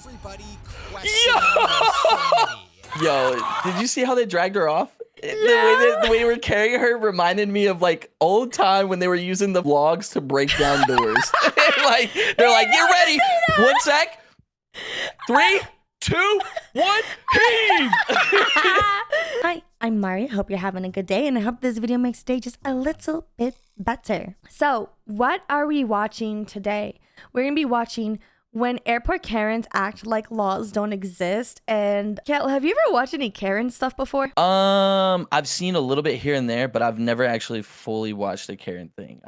everybody questioning their sanity. Yo, did you see how they dragged her off? The way they were carrying her reminded me of like old time when they were using the logs to break down doors. Like they're like, get ready. 1 sec. 3, 2, 1, heave. Hi, I'm Mari. Hope you're having a good day, and I hope this video makes today just a little bit better. So, what are we watching today? We're gonna be watching When Airport Karens Act Like Laws Don't Exist. And Kel, have you ever watched any Karen stuff before? I've seen a little bit here and there, but I've never actually fully watched a Karen thing.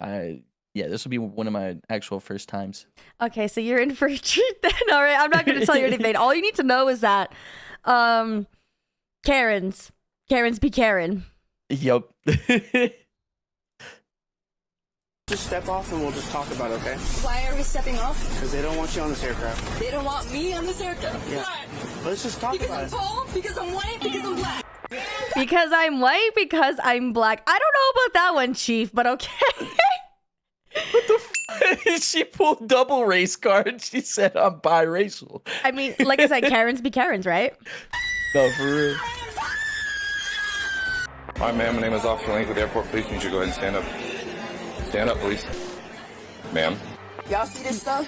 Yeah, this will be one of my actual first times. Okay, so you're in for a treat then. All right, I'm not going to tell you anything. All you need to know is that Karens be Karen. Yup. Just step off and we'll just talk about it, okay? Why are we stepping off? Because they don't want you on this aircraft. They don't want me on this aircraft. Yeah. Why? Let's just talk Because about I'm it. tall? Because I'm white? Because I'm black? Because I'm white, because I'm black. I don't know about that one, Chief, but okay. What the f? She pulled double race card. She said I'm biracial. I mean, like I said, Karens be Karens, right? No, for real. Hi, ma'am. My name is Officer Link with the Airport Police. You need to go ahead and stand up. Stand up, please. Ma'am. Y'all see this stuff?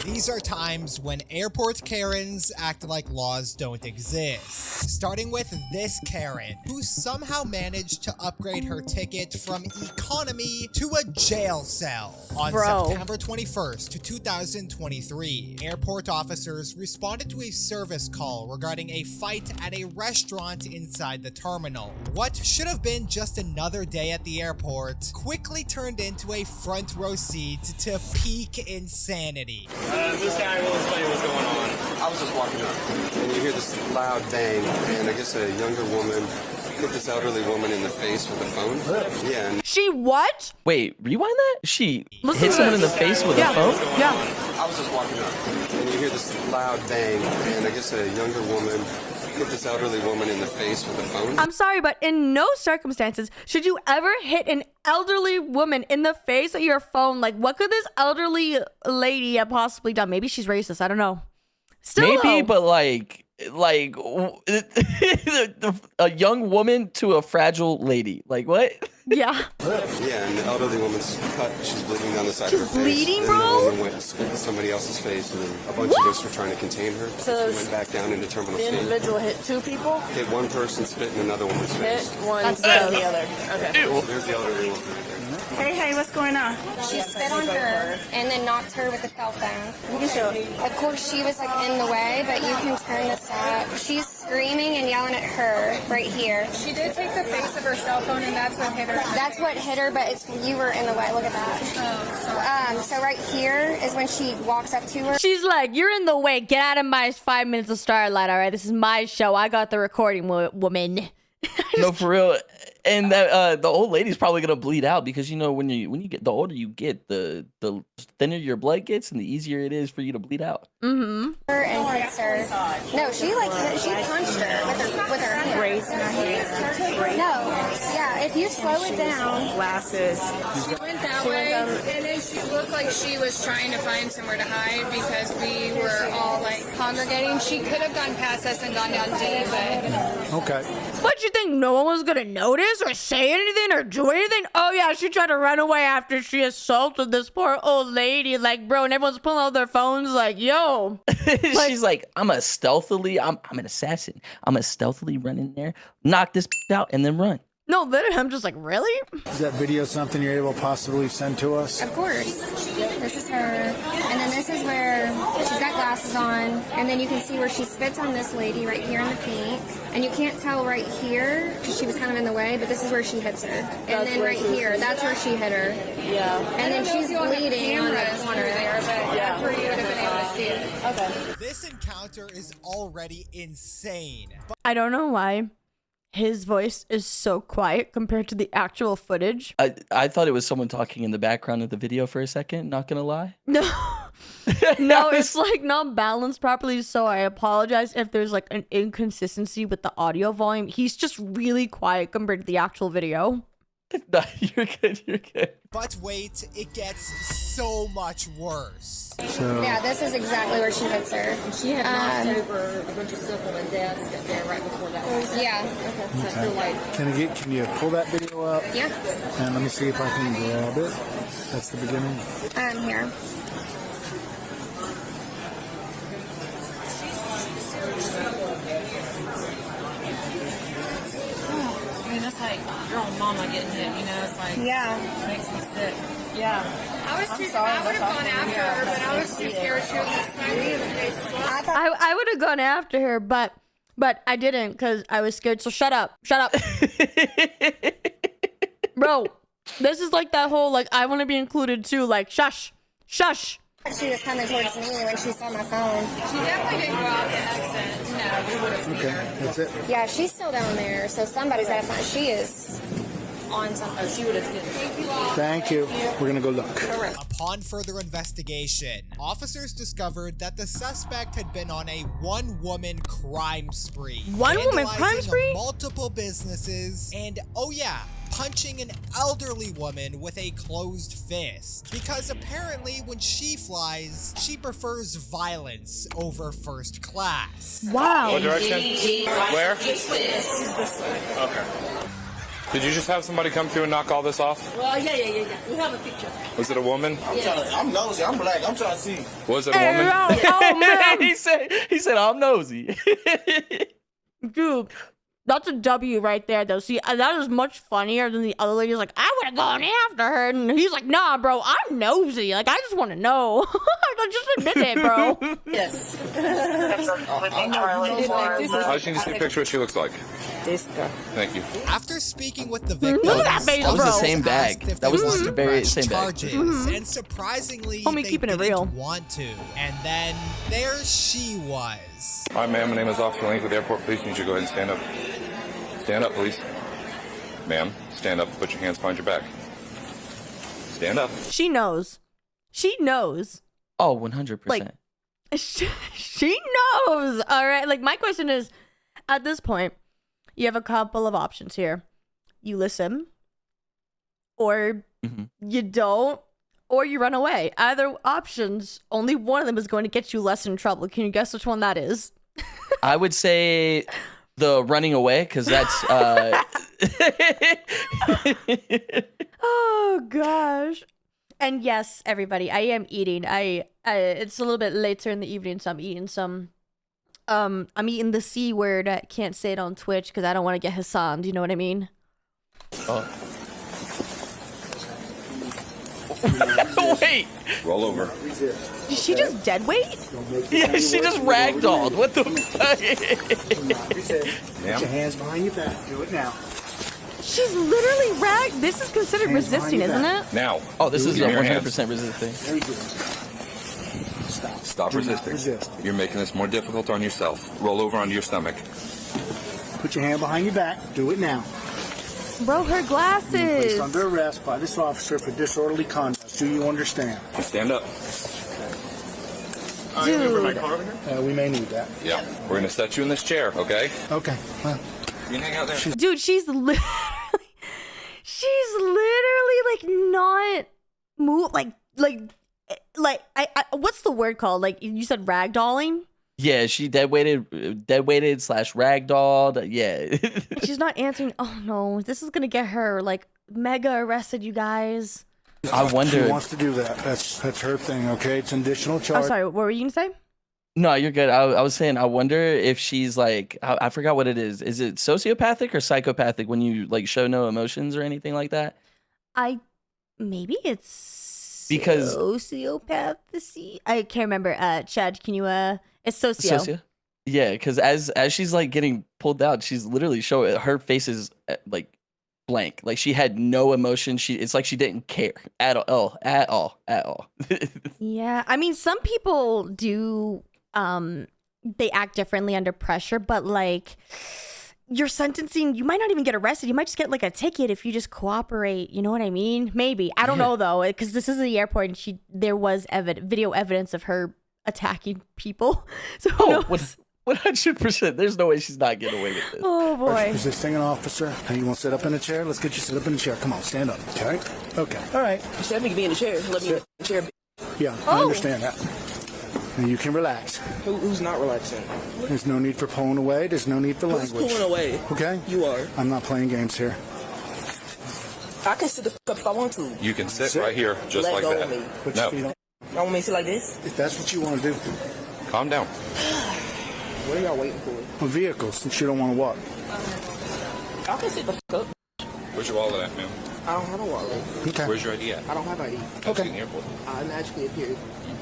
These are times when airport Karens act like laws don't exist. Starting with this Karen, who somehow managed to upgrade her ticket from economy to a jail cell. On September 21st, 2023, airport officers responded to a service call regarding a fight at a restaurant inside the terminal. What should have been just another day at the airport quickly turned into a front row seat to peak insanity. This guy will explain what's going on. I was just walking up, and you hear this loud bang, and I guess a younger woman hit this elderly woman in the face with a phone. Yeah, and She what? Wait, rewind that? She Listen hit to someone in the this. face with Yeah. a phone? Yeah. I was just walking up, and you hear this loud bang, and I guess a younger woman hit this elderly woman in the face with a phone. I'm sorry, but in no circumstances should you ever hit an elderly woman in the face with your phone. Like, what could this elderly lady have possibly done? Maybe she's racist. I don't know. Still, Maybe, though. but like a young woman to a fragile lady. Like what? Yeah. Yeah, and the elderly woman's cut. She's bleeding down the side of her face. bleeding, then bro? the woman went and spit in somebody else's face, and then a bunch of us were trying to contain her. So she went back down into Terminal The C. individual hit two people? Hit one person, spit in another woman's Hit face. one, then the other. Okay. There's the elderly woman right there. Hey, what's going on? She spit on her and then knocked her with the cell phone. You can show it. Of course, she was like in the way, but you can turn this up. She's screaming and yelling at her right here. She did take the face of her cell phone, and that's what hit her. That's what hit her, but it's you were in the way. Look at that. So right here is when she walks up to her. She's like, you're in the way. Get out of my 5 minutes of starlight. All right, this is my show. I got the recording, woman. No, for real. And that the old lady's probably gonna bleed out because you know when you get the older you get, the thinner your blood gets and the easier it is for you to bleed out. Mm-hmm. Her and hits her. No, she punched her with her hand. Race in her hand. No, yeah. If you slow it down. Glasses. She went that way, and then she looked like she was trying to find somewhere to hide because we were all like congregating. She could have gone past us and gone down D, but Okay. What, you think no one was gonna notice or say anything or do anything? Oh yeah, she tried to run away after she assaulted this poor old lady. Like, bro, and everyone's pulling out their phones like, yo. She's like, I'm an assassin. I'm gonna stealthily run in there, knock this out, and then run. No, literally, I'm just like, really? Is that video something you're able to possibly send to us? Of course. This is her. And then this is where she's got glasses on. And then you can see where she spits on this lady right here in the pink. And you can't tell right here because she was kind of in the way, but this is where she hits her. And then right here, that's where she hit her. Yeah. And then she's bleeding on the corner there, but that's where you would have been able to see it. Okay. This encounter is already insane. I don't know why his voice is so quiet compared to the actual footage. I thought it was someone talking in the background of the video for a second, not gonna lie. No. No, it's like not balanced properly, so I apologize if there's like an inconsistency with the audio volume. He's just really quiet compared to the actual video. No, you're good. You're good. But wait, it gets so much worse. So, Yeah, this is exactly where she hits her. She had knocked over a bunch of stuff on the desk up there right before that. Yeah. So I feel like can you pull that video up? Yeah. And let me see if I can grab it. That's the beginning. I'm here. I mean, that's like your own mama getting hit, you know? It's like, Yeah. it makes me sick. Yeah. I would have gone after her, but I was too scared. She was just smacking me in the face as well. I thought I would have gone after her, but I didn't because I was scared. So shut up. Shut up. Bro, this is like that whole, like, I want to be included too. Like, shush. Shush. she was coming towards me when she saw my phone. She definitely didn't go out the exit. No, we would have seen Okay, her. that's it. Yeah, she's still down there, so somebody's got to find. She is on something. She would have hit me. Thank you all. Thank you. We're gonna go look. Upon further investigation, officers discovered that the suspect had been on a one-woman crime spree. One-woman crime vandalizing spree? multiple businesses, and oh yeah, punching an elderly woman with a closed fist. Because apparently when she flies, she prefers violence over first class. Wow. What direction? Where? Okay. Did you just have somebody come through and knock all this off? Well, yeah. We have a picture. Was it a woman? I'm nosy. I'm black. I'm trying to see. Was it a woman? Oh, man. he said I'm nosy. Dude, that's a W right there, though. See, that is much funnier than the other lady's like, I would have gone after her. And he's like, nah, bro, I'm nosy. Like, I just want to know. Just admit it, bro. Yes. I just need to see a picture of what she looks like. This guy. Thank you. After speaking with the victim, Look at that face, That was the bro. same bag. asked if That they was wanted the to very press same bag. charges, and surprisingly, Homie they keeping it didn't real. want to. And then there she was. Hi, ma'am. My name is Officer Link with the Airport Police. You need to go ahead and stand up. Stand up, please. Ma'am, stand up. Put your hands behind your back. Stand up. She knows. She knows. Oh, 100%. Like, she knows. All right. Like, my question is, at this point, you have a couple of options here. You listen, or you don't, or you run away. Either options, only one of them is going to get you less in trouble. Can you guess which one that is? I would say the running away, because that's Oh gosh. And yes, everybody, I am eating. It's a little bit later in the evening, so I'm eating some. I'm eating the C word. I can't say it on Twitch because I don't want to get Hassan. Do you know what I mean? Oh. Wait. Roll over. Did she just dead weight? Yeah, she just ragdolled. What the fuck? Put your hands behind your back. Do it now. She's literally This is considered Hands resisting, behind your isn't it? Now. Oh, this is a Give me your 100% resisting. Very good. Stop. Stop Do not resisting. resist. You're making this more difficult on yourself. Roll over onto your stomach. Put your hand behind your back. Do it now. Bro, her Placed glasses. under arrest by this officer for disorderly conduct. Do you understand? You stand up. Dude. We may need that. Yeah. We're going to set you in this chair, okay? Okay. Well, You can hang out there. Dude, she's literally like not move like I what's the word called? Like you said ragdolling? Yeah, she dead weighted / ragdolled. Yeah. She's not answering. Oh no, this is gonna get her like mega arrested, you guys. I she wonder. wants to do that. That's her thing. Okay, it's an additional I'm charge. sorry, what were you gonna say? No, you're good. I was saying, I wonder if she's like, I forgot what it is. Is it sociopathic or psychopathic when you like show no emotions or anything like that? Maybe it's Because- sociopathy. I can't remember. Chad, can you it's socio. Yeah, because as she's like getting pulled out, she's literally showing her face is like blank. Like she had no emotion. It's like she didn't care at all. Yeah, I mean, some people do. They act differently under pressure, but like your sentencing, you might not even get arrested. You might just get like a ticket if you just cooperate. You know what I mean? Maybe. I don't know though, because this is the airport, and there was video evidence of her attacking people. So who knows? 100%. There's no way she's not getting away with this. Oh boy. Resisting an officer. Hey, you want to sit up in a chair? Let's get you sit up in a chair. Come on, stand up. Okay. Okay. All right. Instead of me in the chair, let me in the chair. Yeah, I understand that. And you can relax. Who's not relaxing? There's no need for pulling away. There's no need for Who's language. pulling away? Okay? You are. I'm not playing games here. I can sit the fuck up if I want to. You can sit right here, just Let like go that. of me. Put your feet No, on. Y'all want me to sit like this? If that's what you want to do. calm down. What are y'all waiting for? On vehicles, since you don't want to walk. I can sit the fuck up. Where's your wallet at, ma'am? I don't have a wallet. Okay. Where's your ID at? I don't have ID. Okay. In the airport. I magically appeared.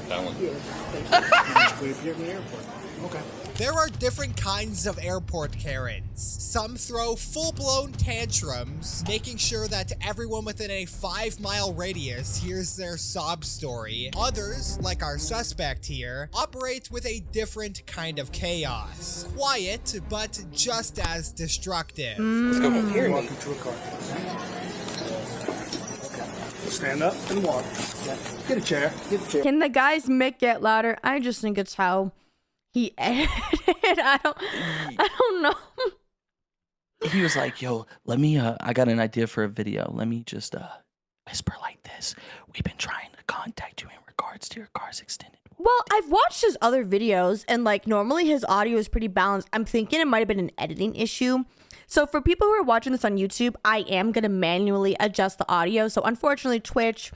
That one. Yeah, thank you. We appear in the airport. Okay. There are different kinds of airport Karens. Some throw full-blown tantrums, making sure that everyone within a 5-mile radius hears their sob story. Others, like our suspect here, operate with a different kind of chaos. Quiet, but just as destructive. Let's go. Walk into a car. Okay. Stand up and walk. Get a chair. Get a chair. Can the guy's mic get louder? I just think it's how he edited. I don't know. He was like, yo, let me, I got an idea for a video. Let me just whisper like this. We've been trying to contact you in regards to your car's extended. Well, I've watched his other videos and like normally his audio is pretty balanced. I'm thinking it might have been an editing issue. So for people who are watching this on YouTube, I am going to manually adjust the audio. So unfortunately, Twitch,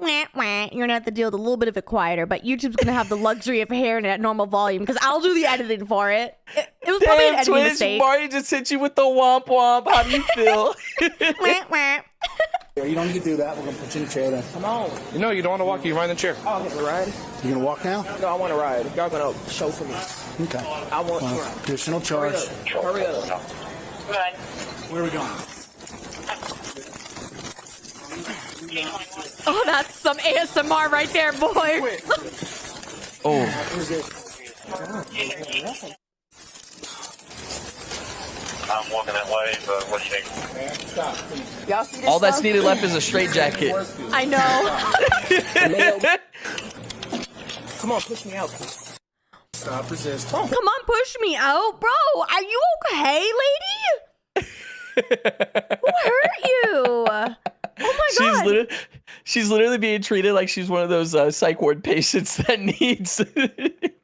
you're going to have to deal with a little bit of it quieter, but YouTube's going to have the luxury of hearing it at normal volume because I'll do the editing for it. It was probably an editing Twitch, mistake. Mario just hit you with the womp womp. How do you feel? You don't need to do that. We're going to put you in a chair then. Come on. No, you don't want to walk. You ride in the chair. I'll get the ride. You going to walk now? No, I want to ride. Y'all going to show for me. Okay. I want to ride. Additional charge. Hurry up. Where are we going? Oh, that's some ASMR right there, boy. Oh, I'm walking that way, but what do you think? Y'all see this all that's stuff? needed left is a straight jacket. I know. Come on, push me out. Stop resist. Come on, push me out, bro. Are you okay, lady? Who hurt you? Oh my god. She's literally being treated like she's one of those psych ward patients that needs.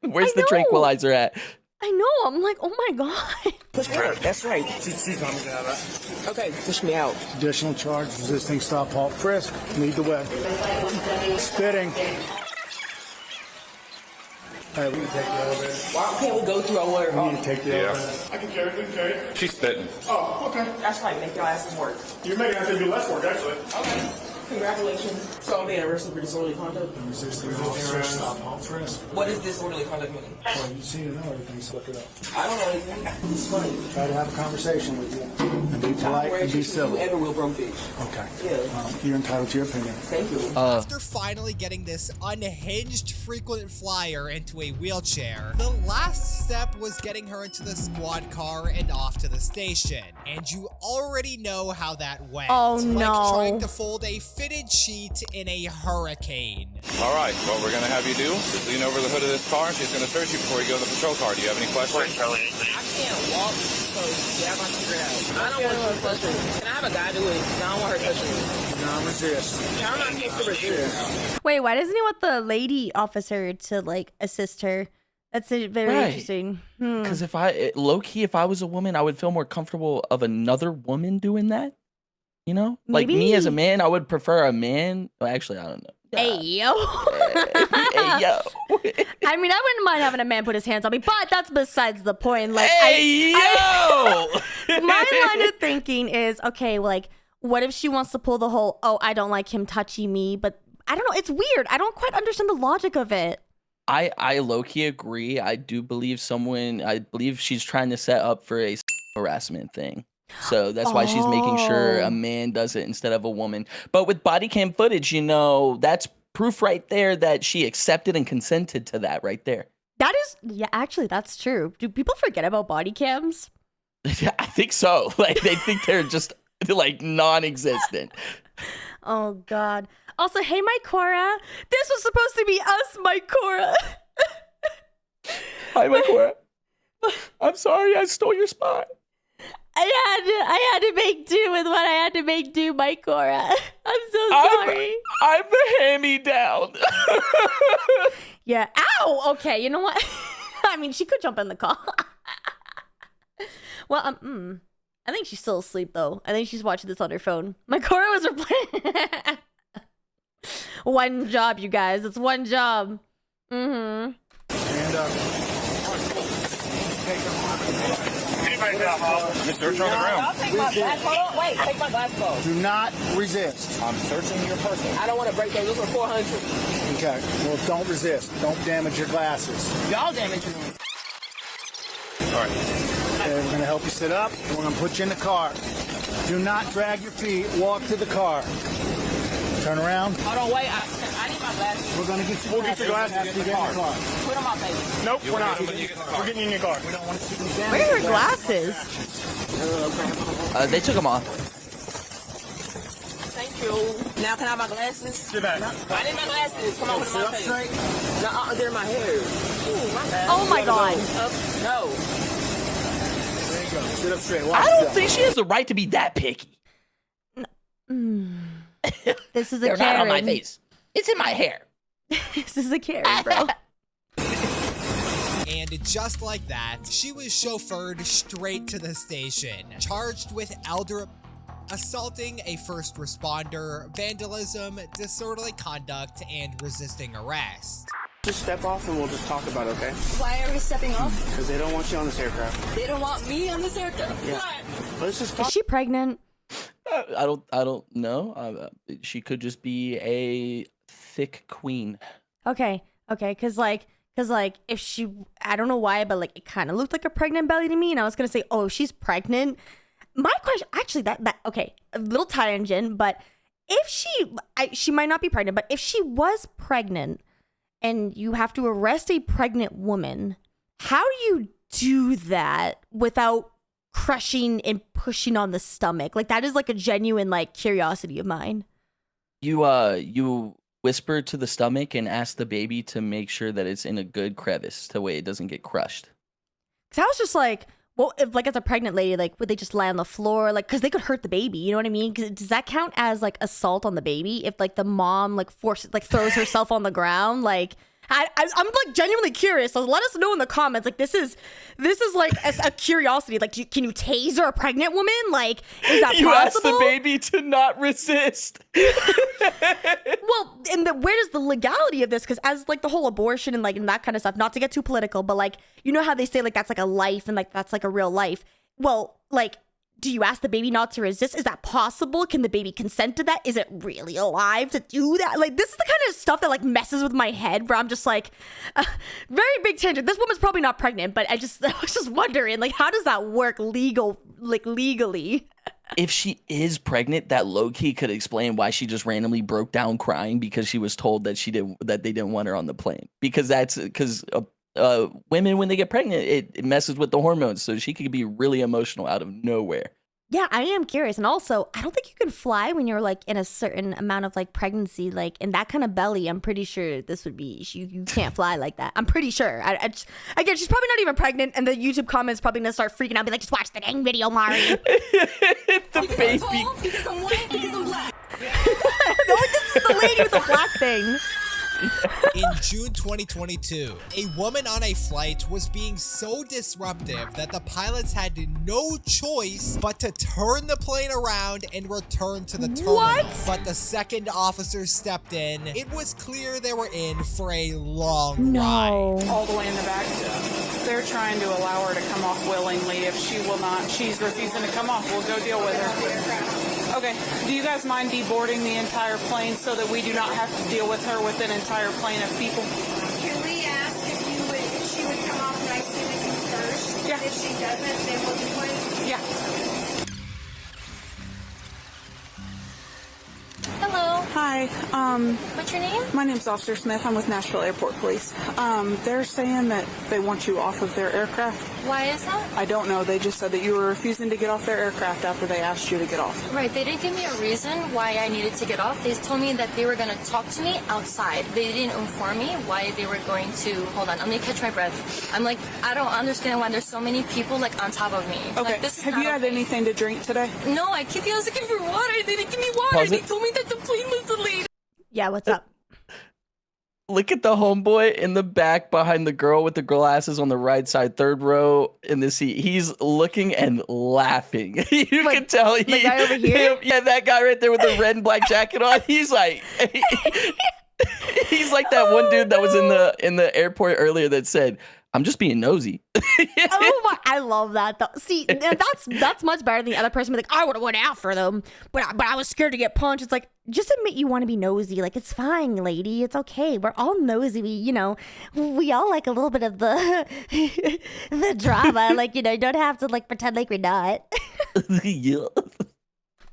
Where's the tranquilizer at? I know. I'm like, oh my god. Push me out. That's right. Okay, push me out. Additional charge. Resisting stop halt frisk. Lead the way. Spitting. All right, we can take the elevator. Why can't we go through our water? We need to take the elevator. I can carry it. She's spitting. Oh, okay. That's right. Make your asses work. You're making us do less work, actually. Okay. Congratulations. So I'm being arrested for disorderly conduct. Resisting officer stop halt frisk. What is disorderly conduct mean? Well, you seem to know everything, so look it up. I don't know anything. It's funny. Try to have a conversation with you. And be polite and be civil. You ever will, broke bitch. Okay. Yeah. You're entitled to your opinion. Thank you. After finally getting this unhinged frequent flyer into a wheelchair, the last step was getting her into the squad car and off to the station. And you already know how that went. Oh, like no. trying to fold a fitted sheet in a hurricane. All right, what we're going to have you do is lean over the hood of this car, and she's going to search you before you go to the patrol car. Do you have any questions? I can't walk, so yeah, I'm not figure it out. I don't want her touching me. Can I have a guy do it? I don't want her touching me. Non-resist. I'm not supposed to resist. Wait, why doesn't he want the lady officer to like assist her? That's very Right. interesting. Because if low key, if I was a woman, I would feel more comfortable of another woman doing that. You know, like me Maybe- as a man, I would prefer a man. Well, actually, I don't know. Hey yo. Hey yo. I mean, I wouldn't mind having a man put his hands on me, but that's besides the point. Like, Hey yo. my line of thinking is, okay, like, what if she wants to pull the whole, oh, I don't like him touching me, but I don't know, it's weird. I don't quite understand the logic of it. I low key agree. I do believe I believe she's trying to set up for a harassment thing. So that's why she's making sure a man does it instead of a woman. But with body cam footage, you know, that's proof right there that she accepted and consented to that right there. That is, yeah, actually, that's true. Do people forget about body cams? Yeah, I think so. Like they think they're just like non-existent. Oh, God. Also, hey, Mike Cora. This was supposed to be us, Mike Cora. Hi, Mike Cora. I'm sorry, I stole your spot. I had to make do with what I had to make do, my Cora. I'm so sorry. I'm the hand-me-down. Yeah. Ow. Okay. You know what? I mean, she could jump in the car. Well, I think she's still asleep though. I think she's watching this on her phone. My Cora was her plan. One job, you guys. It's one job. Mm-hmm. Stand up. Anybody got You're searching on the ground. I'll take my glass. Hold on. Wait. Take my glass off. Do not resist. I'm searching your person. I don't want to break that. Those are 400. Okay. Well, don't resist. Don't damage your glasses. Y'all damaging them. All right. Okay, we're gonna help you sit up. And we're gonna put you in the car. Do not drag your feet. Walk to the car. Turn around. Hold on. Wait. I need my glasses. We're gonna get you. We'll get your glasses After you in the get in the car. Put them on, baby. Nope, we're not. when you get in the car. We're getting you in your car. We don't want to see you damage. Where are her glasses? They took them off. Thank you. Now can I have my glasses? Sit back. I need my glasses. Come on, put them on my face. Straight. No, they're in my hair. Ooh, my bad. Oh my God. No. There you go. Sit up straight. Watch I don't yourself. think she has the right to be that picky. This is a They're Karen. not on my face. It's in my hair. This is a Karen, bro. And just like that, she was chauffeured straight to the station, charged with assaulting a first responder, vandalism, disorderly conduct, and resisting arrest. Just step off and we'll just talk about it, okay? Why are we stepping off? Because they don't want you on this aircraft. They don't want me on this aircraft. Yeah. Let's just Is talk. she pregnant? I don't know. She could just be a thick queen. Okay, because if she, I don't know why, but like it kind of looked like a pregnant belly to me, and I was gonna say, oh, she's pregnant. My question, actually, okay, a little tangent, but if she might not be pregnant, but if she was pregnant, and you have to arrest a pregnant woman, how do you do that without crushing and pushing on the stomach? Like that is like a genuine like curiosity of mine. You whisper to the stomach and ask the baby to make sure that it's in a good crevice, the way it doesn't get crushed. Cause I was just like, well, if like as a pregnant lady, like would they just lie on the floor? Like, cause they could hurt the baby. You know what I mean? Cause does that count as like assault on the baby? If like the mom like throws herself on the ground, like. I'm like genuinely curious. So let us know in the comments. Like this is like a curiosity. Like, can you taser a pregnant woman? Like, is that you possible? ask the baby to not resist. Well, and where does the legality of this? Because as like the whole abortion and like and that kind of stuff. Not to get too political, but like you know how they say like that's like a life and like that's like a real life. Well, like. Do you ask the baby not to resist? Is that possible? Can the baby consent to that? Is it really alive to do that? Like, this is the kind of stuff that like messes with my head where I'm just like, very big tangent. This woman's probably not pregnant, but I was just wondering, like, how does that work legally? If she is pregnant, that low key could explain why she just randomly broke down crying because she was told that they didn't want her on the plane. Because women, when they get pregnant, it messes with the hormones. So she could be really emotional out of nowhere. Yeah, I am curious. And also, I don't think you can fly when you're like in a certain amount of like pregnancy, like in that kind of belly. I'm pretty sure this would be, you can't fly like that. I'm pretty sure. Again, she's probably not even pregnant. And the YouTube comments probably gonna start freaking out, be like, just watch the dang video, Mari. The baby. Because I'm white, because I'm black. No, this is the lady with the black thing. In June 2022, a woman on a flight was being so disruptive that the pilots had no choice but to turn the plane around and return to the terminal. What? But the second officer stepped in. It was clear they were in for a long ride. All the way in the back. They're trying to allow her to come off willingly. If she will not, she's refusing to come off. We'll go deal with her. Okay, do you guys mind deboarding the entire plane so that we do not have to deal with her with an entire plane of people? Can we ask if she would come off nicely with you first? Yeah. If she doesn't, then we'll deploy. Yeah. Hello. Hi. What's your name? My name's Officer Smith. I'm with Nashville Airport Police. They're saying that they want you off of their aircraft. Why is that? I don't know. They just said that you were refusing to get off their aircraft after they asked you to get off. Right, they didn't give me a reason why I needed to get off. They told me that they were going to talk to me outside. They didn't inform me why they were going to... Hold on, I'm going to catch my breath. I'm like, I don't understand why there's so many people, like, on top of me. Okay, Like, this is have not you had okay. anything to drink today? No, I kept asking for water. They didn't give me water. Pause They it. told me that the plane was delayed. Yeah, what's up? Look at the homeboy in the back behind the girl with the glasses on the right side, third row in the seat. He's looking and laughing. You can tell the guy over here? Yeah, that guy right there with the red and black jacket on. He's like, he's like that one dude that was in the airport earlier that said, "I'm just being nosy." Oh my! I love that though. See, that's much better than the other person being like, I would have went after them, but I was scared to get punched. It's like, just admit you want to be nosy. Like, it's fine, lady. It's okay. We're all nosy. We all like a little bit of the the drama. Like, you don't have to like pretend like we're not. Yeah.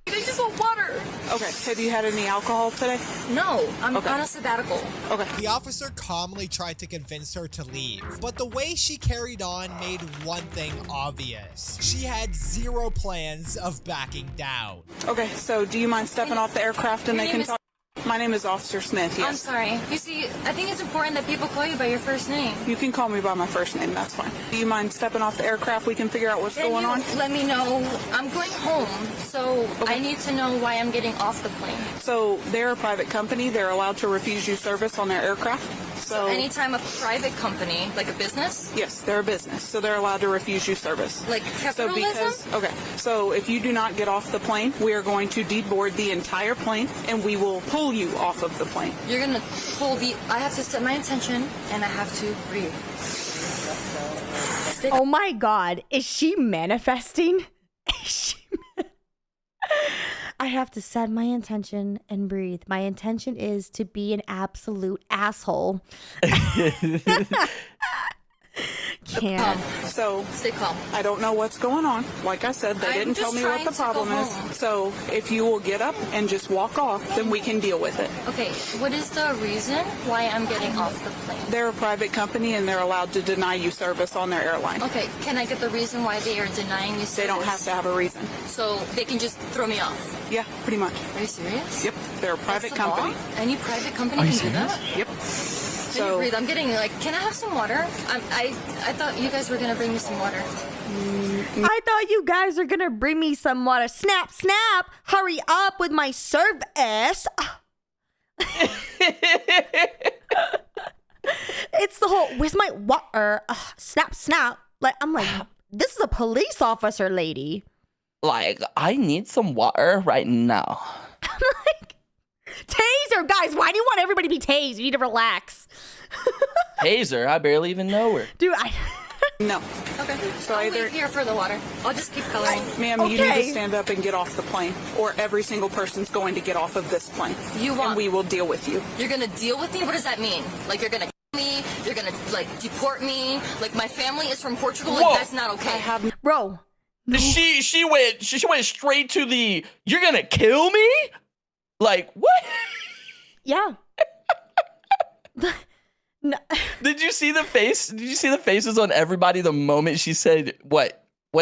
I just want water. Okay, have you had any alcohol today? No, I'm Okay. on a sabbatical. Okay. The officer calmly tried to convince her to leave, but the way she carried on made one thing obvious. She had zero plans of backing down. Okay, so do you mind stepping off the aircraft and Your they name can is- talk? My name is Officer Smith, I'm yes. sorry. You see, I think it's important that people call you by your first name. You can call me by my first name, that's fine. Do you mind stepping off the aircraft? We can figure out what's Then going you on. let me know. I'm going home, so I need to know why I'm getting off the plane. So they're a private company. They're allowed to refuse you service on their aircraft. So Anytime a private company, like a business, yes, they're a business, so they're allowed to refuse you service. like So capitalism, so if you do not get off the plane, we are going to deboard the entire plane and we will pull you off of the plane. you're gonna pull the. I have to set my intention, and I have to breathe. Oh my God, is she manifesting? I have to set my intention and breathe. My intention is to be an absolute asshole. Can't. So stay calm. I don't know what's going on. Like I said, they I'm didn't tell just me what the trying to go problem is. home. So if you will get up and just walk off, then we can deal with it. Okay, what is the reason why I'm getting off the plane? They're a private company and they're allowed to deny you service on their airline. Okay, can I get the reason why they are denying me service? They don't have to have a reason. So they can just throw me off. Yeah, pretty much. Are you serious? Yep, they're a private That's the law? company. Any private company Are you can do that? Yep. Can you breathe? I'm getting like, can I have some water? I thought you guys were gonna bring me some water. I thought you guys were gonna bring me some water. Snap, snap! Hurry up with my service. It's the whole, where's my water? Snap, snap. Like, I'm like, this is a police officer, lady. Like, I need some water right now. I'm like, taser, guys. Why do you want everybody to be tased? You need to relax. Taser, I barely even know her. Dude, No. Okay. So I'll either wait here for the water. I'll just keep coloring. Ma'am, you need Okay. to stand up and get off the plane, or every single person's going to get off of this plane. You want- And we will deal with you. You're gonna deal with me? What does that mean? Like you're gonna kill me? You're gonna like deport me? Like my family is from Portugal? Whoa. Like that's not okay. bro. She went straight to the, "You're gonna kill me?" Like, what? Yeah. No. Did you see the face? Did you see the faces on everybody the moment she said, What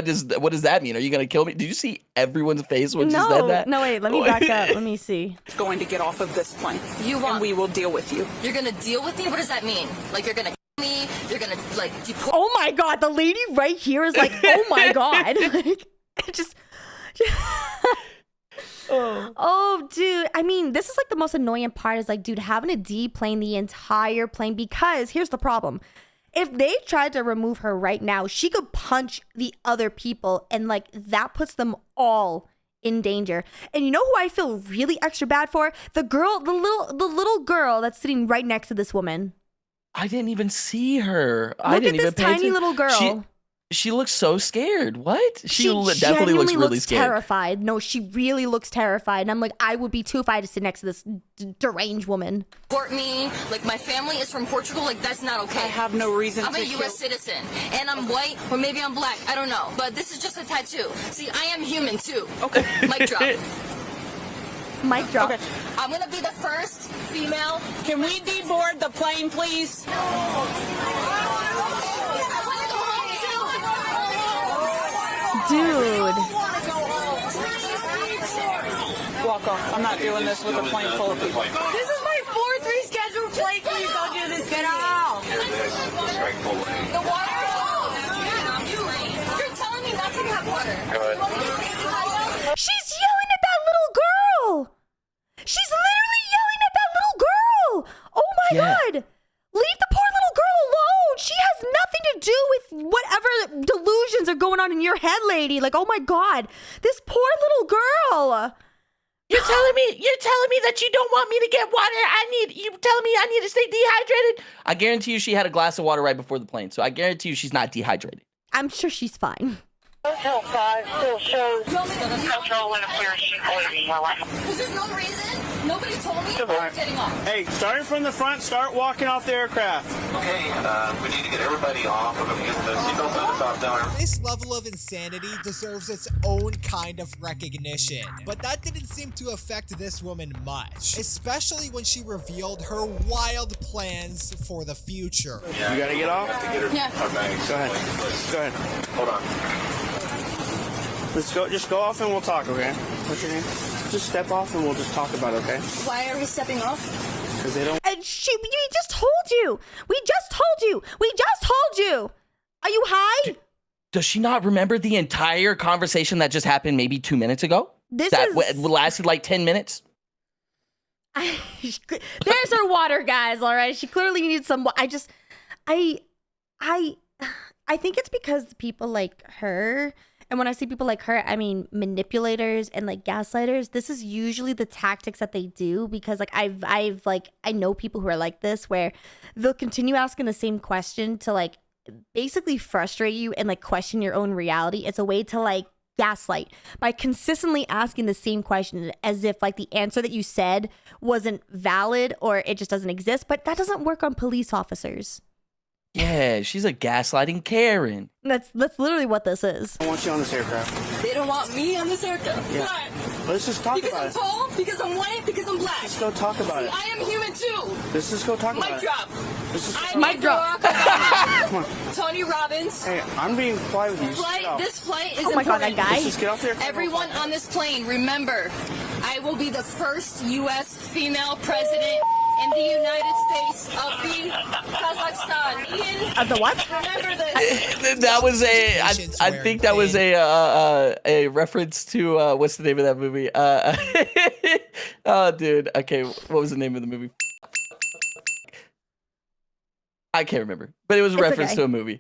does that mean? Are you gonna kill me?" Did you see everyone's face when she said that? No, wait, let me back up. Let me see. It's going to get off of this plane. You want- And we will deal with you. You're gonna deal with me? What does that mean? Like you're gonna kill me? You're gonna like deport Oh my God, the lady right here is like, oh my God. Like, just. Oh, dude. I mean, this is like the most annoying part is like, dude, having to deplane the entire plane because here's the problem. If they tried to remove her right now, she could punch the other people and like that puts them all in danger. And you know who I feel really extra bad for? The girl, the little girl that's sitting right next to this woman. I didn't even see her. I Look didn't at even this pay tiny attention. little girl. She looks so scared. What? She definitely genuinely looks really scared. terrified. No, she really looks terrified. And I'm like, I would be too if I had to sit next to this deranged woman. me? Like my family is from Portugal? Like that's not okay. I have no reason I'm to a U.S. citizen, and I'm white, or maybe I'm black. I don't know. But this is just a tattoo. See, I am human too. Okay. Mic drop. Mic drop. Okay. I'm gonna be the first female. Can we deboard the plane, please? Dude. Walk off. I'm not doing this with a plane full of people. This is my 4-3 scheduled flight. Please don't do this. Get out. The water. You're telling me not to have water. She's yelling at that little girl. She's literally yelling at that little girl. Oh my God. Leave the poor little girl alone. She has nothing to do with whatever delusions are going on in your head, lady. Like, oh my God. This poor little girl. You're telling me that you don't want me to get water. You're telling me I need to stay dehydrated. I guarantee you she had a glass of water right before the plane. So I guarantee you she's not dehydrated. I'm sure she's fine. Hotel 5 still shows control interference waiting. Because there's no reason. Nobody told me about getting off. Hey, starting from the front, start walking off the aircraft. Okay, we need to get everybody off. We're going to get the seatbelts on the top down. This level of insanity deserves its own kind of recognition, but that didn't seem to affect this woman much, especially when she revealed her wild plans for the future. You gotta get off? Yeah. Okay, Go ahead. Go ahead. hold on. Let's go. Just go off and we'll talk, okay? What's your name? Just step off and we'll just talk about it, okay? Why are we stepping off? Because they don't. And we just told you. We just told you. We just told you. Are you high? Does she not remember the entire conversation that just happened maybe 2 minutes ago? This lasted like 10 minutes. There's her water, guys. All right, she clearly needs some. I think it's because people like her, and when I see people like her, I mean manipulators and like gaslighters. This is usually the tactics that they do because like I know people who are like this where they'll continue asking the same question to like basically frustrate you and like question your own reality. It's a way to like gaslight by consistently asking the same question as if like the answer that you said wasn't valid or it just doesn't exist. But that doesn't work on police officers. Yeah, she's a gaslighting Karen. That's literally what this is. I want you on this aircraft. They don't want me on this aircraft. Yeah. Why? Let's just talk Because about I'm it. tall, because I'm white, because I'm black. Let's go talk about it. I am human too. Let's just go talk about Mic it. drop. Let's just I'm Mic drop. Come on. Tony Robbins. Hey, I'm being quiet with you. Just get off. This flight is Oh my God, that important. guy. Let's just get off there. Everyone on this plane, remember, I will be the first U.S. female president in the United States of the Kazakhstan. Ian, Of the what? remember this. That was I think that was a reference to what's the name of that movie? Oh, dude. Okay, what was the name of the movie? I can't remember, but it was a reference to a movie.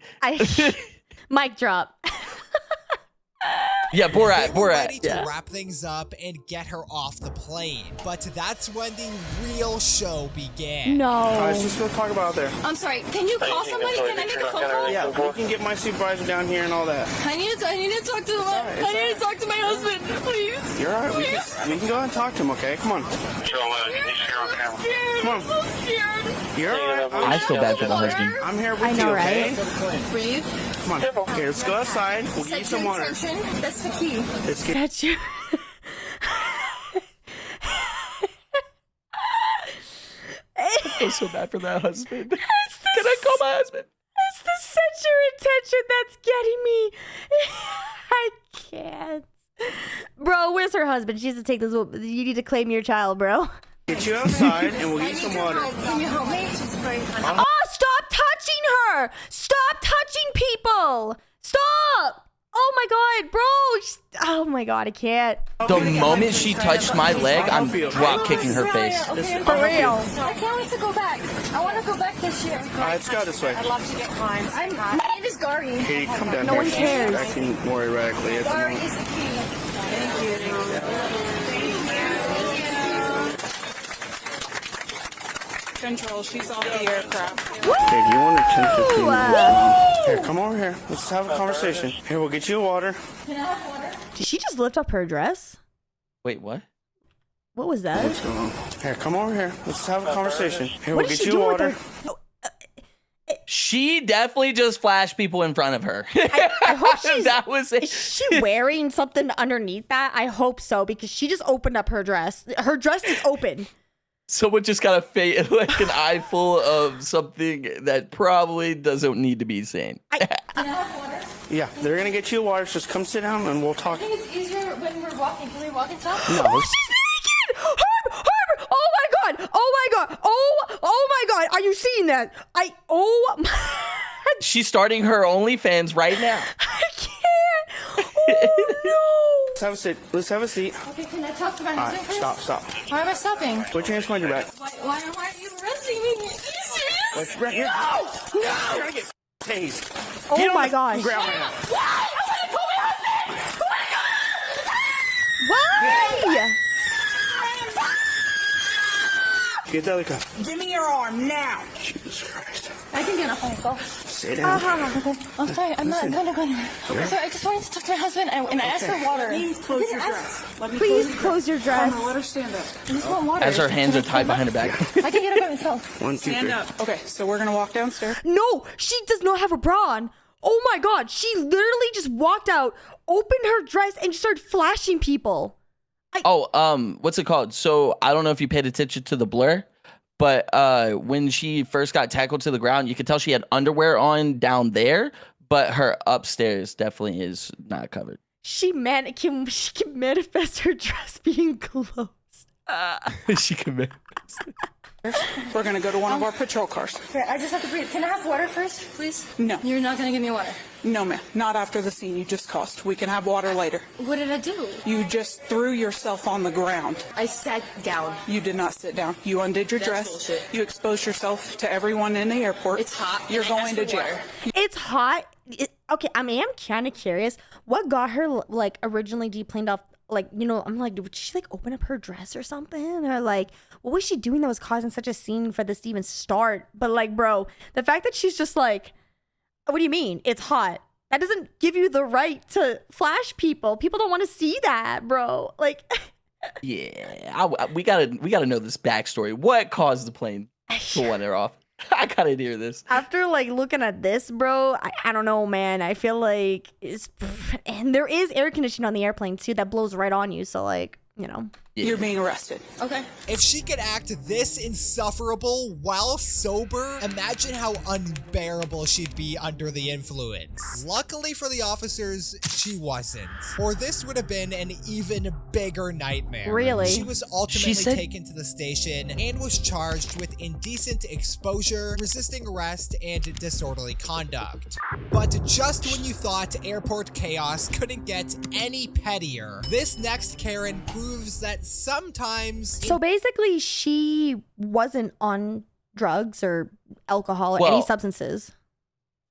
Mic drop. Yeah, Borat. They were ready to Yeah. wrap things up and get her off the plane, but that's when the real show began. No. All right, let's just go talk about it out there. I'm sorry, can you call somebody? Can I make a phone call? Yeah, we can get my supervisor down here and all that. I need to talk to I need to talk to my husband, please. You're all right. We can go ahead and talk to him, okay? Come on. Control, he's here on camera. Come on. I'm so scared. You're all right. I feel bad for the husband. I'm here with I know, you, okay? Breathe. Come on. Here, let's go outside. We'll give you some water. Attention. That's the key. Let's get. That's you. I feel so bad for that husband. Can I call my husband? It's the set your attention that's getting me. I can't. Bro, where's her husband? She has to take this. You need to claim your child, bro. Get you outside and we'll get you some water. Can you help me? She's afraid. Oh, stop touching her! Stop touching people! Stop! Oh my God, bro! Oh my God, I can't. The moment she touched my leg, I'm drop kicking her face. Okay. For real. I can't wait to go back. I want to go back this year. All right, let's go this way. I'd love to get mine. My name is Gary. Katie, come down No here. one cares. She's acting more erratically at the Gary moment. is the key. Thank you. Control, she's off the aircraft. Okay, do you want to 10, 15 minutes? Here, come over here. Let's have a conversation. Here, we'll get you water. Did she just lift up her dress? Wait, what? What was that? What's going on? Here, come over here. Let's have a conversation. Here, What we'll is get she you doing with water. her? She definitely just flashed people in front of her. I hope she's. That was it. Is she wearing something underneath that? I hope so, because she just opened up her dress. Her dress is open. Someone just got like an eye full of something that probably doesn't need to be seen. Yeah, they're gonna get you water. Just come sit down and we'll talk. I think it's easier when we're walking. Can we walk and talk? No. Oh, she's naked! Herb! Oh my god! Oh my god! Oh my god! Are you seeing that? Oh my... She's starting her OnlyFans right now. I can't! Oh no! Let's have a sit. Let's have a seat. Okay, can I talk to my All right, husband first? stop. Why am I stopping? Put your hands behind your back. Why are you arresting me? Are you serious? Let's right here. No! You're gonna get tased. Oh Get on my the gosh. ground right now. Why? I want to call my husband! Why? Get the other cup. Give me your arm now. Jesus Christ. I can get up on myself. Sit down. I'm sorry, I'm not gonna go anywhere. I'm sorry, I just wanted to talk to my husband and I asked for water. Please close your dress. Let me Please close your dress. Mama, let her stand up. I just want water. As her hands are tied behind her back. I can get up by myself. 1, 2, Stand 3. up. Okay, so we're gonna walk downstairs. No, she does not have a bra on. Oh my god, she literally just walked out, opened her dress, and started flashing people. What's it called? So I don't know if you paid attention to the blur, but when she first got tackled to the ground, you could tell she had underwear on down there, but her upstairs definitely is not covered. She can manifest her dress being closed. She can manifest. We're gonna go to one of our patrol cars. Okay, I just have to breathe. Can I have water first, please? No. You're not gonna give me water. No, ma'am. Not after the scene you just caused. We can have water later. What did I do? You just threw yourself on the ground. I sat down. You did not sit down. You undid your That's dress. bullshit. You exposed yourself to everyone in the airport. It's hot. You're and I going asked to for jail. water. It's hot. Okay, I mean, I'm kind of curious. What got her, like, originally deplaned off? Like, you know, I'm like, did she, like, open up her dress or something? Or, like, what was she doing that was causing such a scene for this to even start? But, like, bro, the fact that she's just like, what do you mean? It's hot. That doesn't give you the right to flash people. People don't want to see that, bro. Like... Yeah, we gotta know this backstory. What caused the plane to let her off? I gotta hear this. After like looking at this, bro, I don't know, man. I feel like and there is air conditioning on the airplane too that blows right on you. So like, you know. Yeah. You're being arrested. Okay. If she could act this insufferable while sober, imagine how unbearable she'd be under the influence. Luckily for the officers, she wasn't. Or this would have been an even bigger nightmare. Really? She was ultimately taken to the station and was charged with indecent exposure, resisting arrest, and disorderly conduct. But just when you thought airport chaos couldn't get any pettier, this next Karen proves that sometimes... So basically, she wasn't on drugs or alcohol or any substances.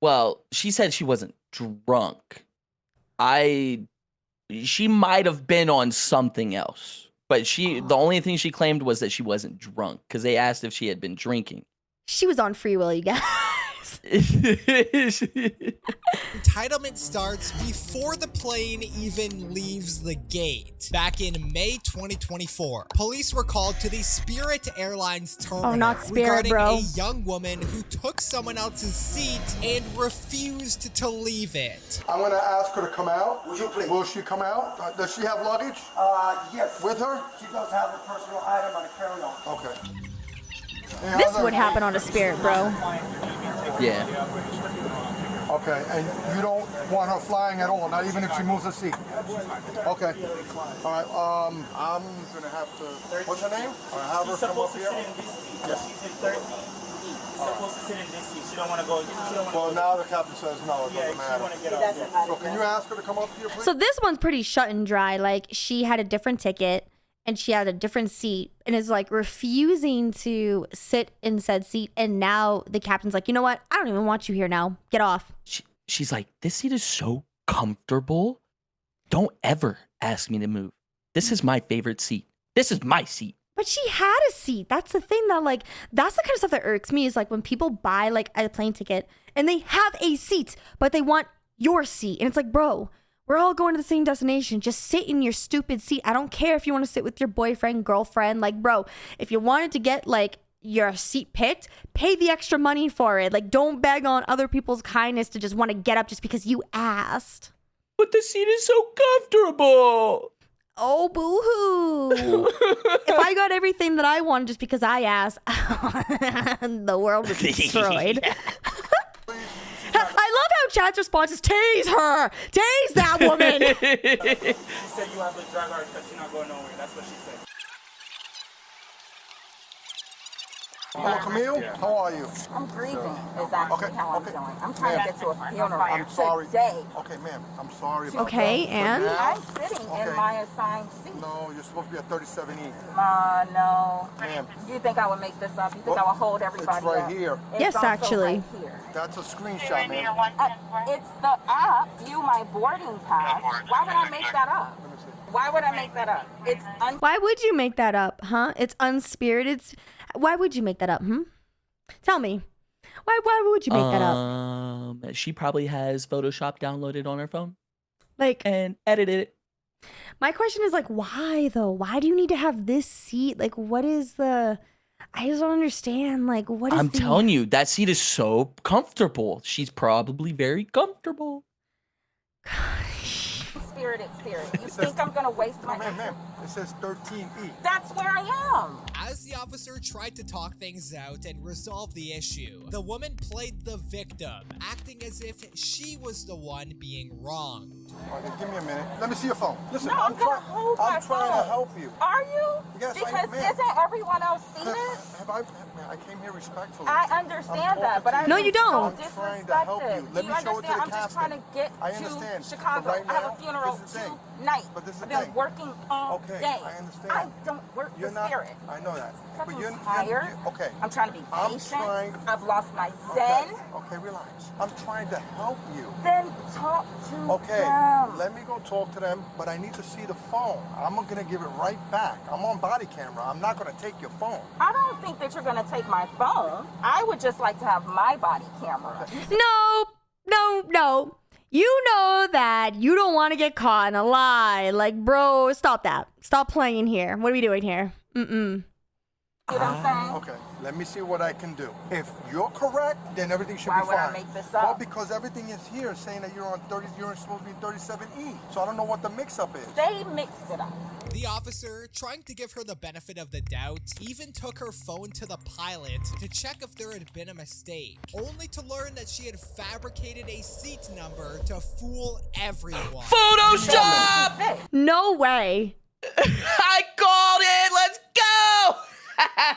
Well, she said she wasn't drunk. She might have been on something else, but the only thing she claimed was that she wasn't drunk because they asked if she had been drinking. She was on free will, you guys. Entitlement starts before the plane even leaves the gate. Back in May 2024, police were called to the Spirit Airlines terminal Spirit, regarding bro. a young woman who took someone else's seat and refused to leave it. I'm going to ask her to come out. Would you please? Will she come out? Does she have luggage? Yes. With her? She does have a personal item on a carry-on. Okay. This would happen on a Spirit, bro. Yeah. Okay, and you don't want her flying at all, not even if she moves her seat? Okay. All right, I'm going to have to... What's her name? Or have her come up here? Yes. She's in 30. She's supposed to sit in this seat. She don't want to go. Well, now the captain says no, it doesn't matter. So can you ask her to come up here, please? So this one's pretty shut and dry. Like, she had a different ticket and she had a different seat and is like refusing to sit in said seat. And now the captain's like, you know what? I don't even want you here now. Get off. She's like, this seat is so comfortable. Don't ever ask me to move. This is my favorite seat. This is my seat. But she had a seat. That's the thing that, like, that's the kind of stuff that irks me is like when people buy like a plane ticket and they have a seat, but they want your seat. And it's like, bro, we're all going to the same destination. Just sit in your stupid seat. I don't care if you want to sit with your boyfriend, girlfriend. Like, bro, if you wanted to get like, your seat picked, pay the extra money for it. Like, don't beg on other people's kindness to just want to get up just because you asked. But the seat is so comfortable. Oh, boo-hoo. If I got everything that I wanted just because I asked, the world would be destroyed. I love how Chad's response is, tase her! Tase that woman! She said you have to drag her because she's not going nowhere. That's what she said. Hello, Camille. How are you? I'm grieving is actually how I'm doing. I'm trying to get to a funeral I'm sorry. today. Okay, ma'am. I'm sorry about Okay, that. and? I'm sitting in my assigned seat. No, you're supposed to be at 37E. No. Ma'am. You think I would make this up? You think I would hold everybody It's right up? here. It's Yes, also actually. right here. That's a screenshot, ma'am. It's the app, view my boarding pass. Why would I make that up? Why would I make that up? It's Why would you make that up, huh? It's unspirited. Why would you make that up, Tell me. Why would you make that up? She probably has Photoshop downloaded on her phone. Like, and edited it. My question is, like, why though? Why do you need to have this seat? Like, what is the... I just don't understand. Like, what is I'm telling you, that seat is so comfortable. She's probably very comfortable. spirited spirit. You think I'm gonna waste my time? Ma'am, it says 13E. That's where I am. As the officer tried to talk things out and resolve the issue, the woman played the victim, acting as if she was the one being wronged. All right, give me a minute. Let me see your phone. Listen, No, I'm gonna hold my I'm trying phone. to help you. Are you? Yes, because ma'am. isn't everyone else seen it? I came here respectfully. I understand that, but I No, you don't. I'm trying to help you. Let Do me you show it to understand? the I'm just trying to get I to understand. Chicago. But right I have now, a funeral this is the thing. tonight. But this is the I've been thing. working all Okay, day. I understand. I don't work You're for not. spirit. I know that. But I'm you're tired. okay. I'm trying to be I'm patient. trying. I've lost my Okay. zen. Okay, relax. I'm trying to help you. Then talk to Okay, them. let me go talk to them, but I need to see the phone. I'm gonna give it right back. I'm on body camera. I'm not gonna take your phone. I don't think that you're gonna take my phone. I would just like to have my body camera. No. You know that you don't want to get caught in a lie. Like, bro, stop that. Stop playing here. What are we doing here? You know what I'm saying? Okay, let me see what I can do. If you're correct, then everything should Why be would fine. I make this up? Well, because everything is here saying that you're on 30. You're supposed to be 37E. So I don't know what the mix-up is. They mixed it up. The officer, trying to give her the benefit of the doubt, even took her phone to the pilot to check if there had been a mistake, only to learn that she had fabricated a seat number to fool everyone. Photoshop! No way. I called it. Let's go.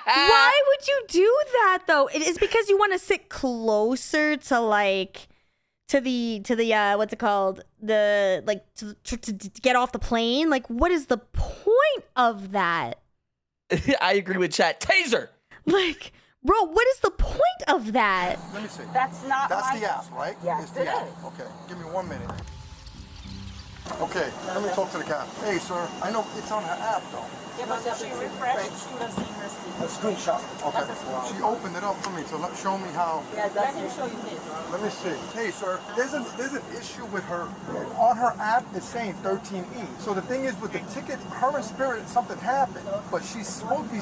Why would you do that though? It is because you want to sit closer to like to the what's it called? The like to get off the plane? Like, what is the point of that? I agree with chat. Taser. Like, bro, what is the point of that? Let me see. That's not That's my- the app, right? Yes, it's the it app. is. Okay, give me 1 minute. Okay, let me talk to the cop. Hey, sir, I know it's on her app, though. Yeah, but if she refreshed, she would have seen her seat. A screenshot. Okay. She opened it up for me, so show me how. Yeah, let him show you his. Let me see. Hey, sir, there's an issue with her. On her app, it's saying 13E. So the thing is, with the ticket, her and Spirit, something happened. But she's supposed to be,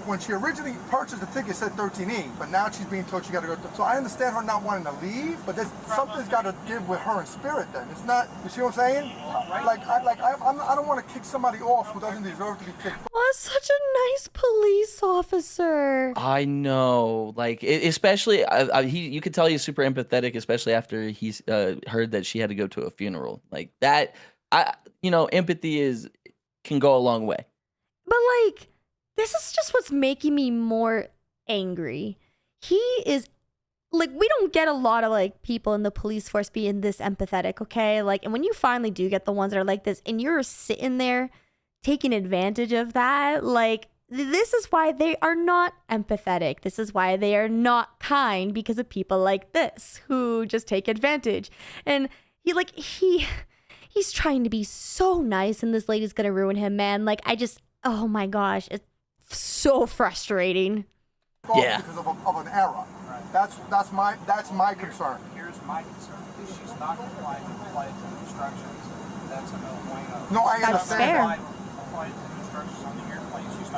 when she originally purchased the ticket, it said 13E. But now she's being told she got to go. So I understand her not wanting to leave, but something's got to give with her and Spirit then. It's not, you see what I'm saying? I don't want to kick somebody off who doesn't deserve to be kicked. Oh, such a nice police officer. I know, like especially you could tell he's super empathetic, especially after he's heard that she had to go to a funeral. Like that, empathy can go a long way. But like, this is just what's making me more angry. He is like, we don't get a lot of like people in the police force being this empathetic, okay? Like, and when you finally do get the ones that are like this, and you're sitting there taking advantage of that, like, this is why they are not empathetic. This is why they are not kind, because of people like this who just take advantage. And he's trying to be so nice, and this lady's gonna ruin him, man. Like, oh my gosh, it's so frustrating. Yeah. Because of an error. That's my concern. Here's my concern. If she's not complying with the flight attendant instructions, that's a no-brainer. No, I That's understand. fair. Flight attendant instructions on the airplane. She's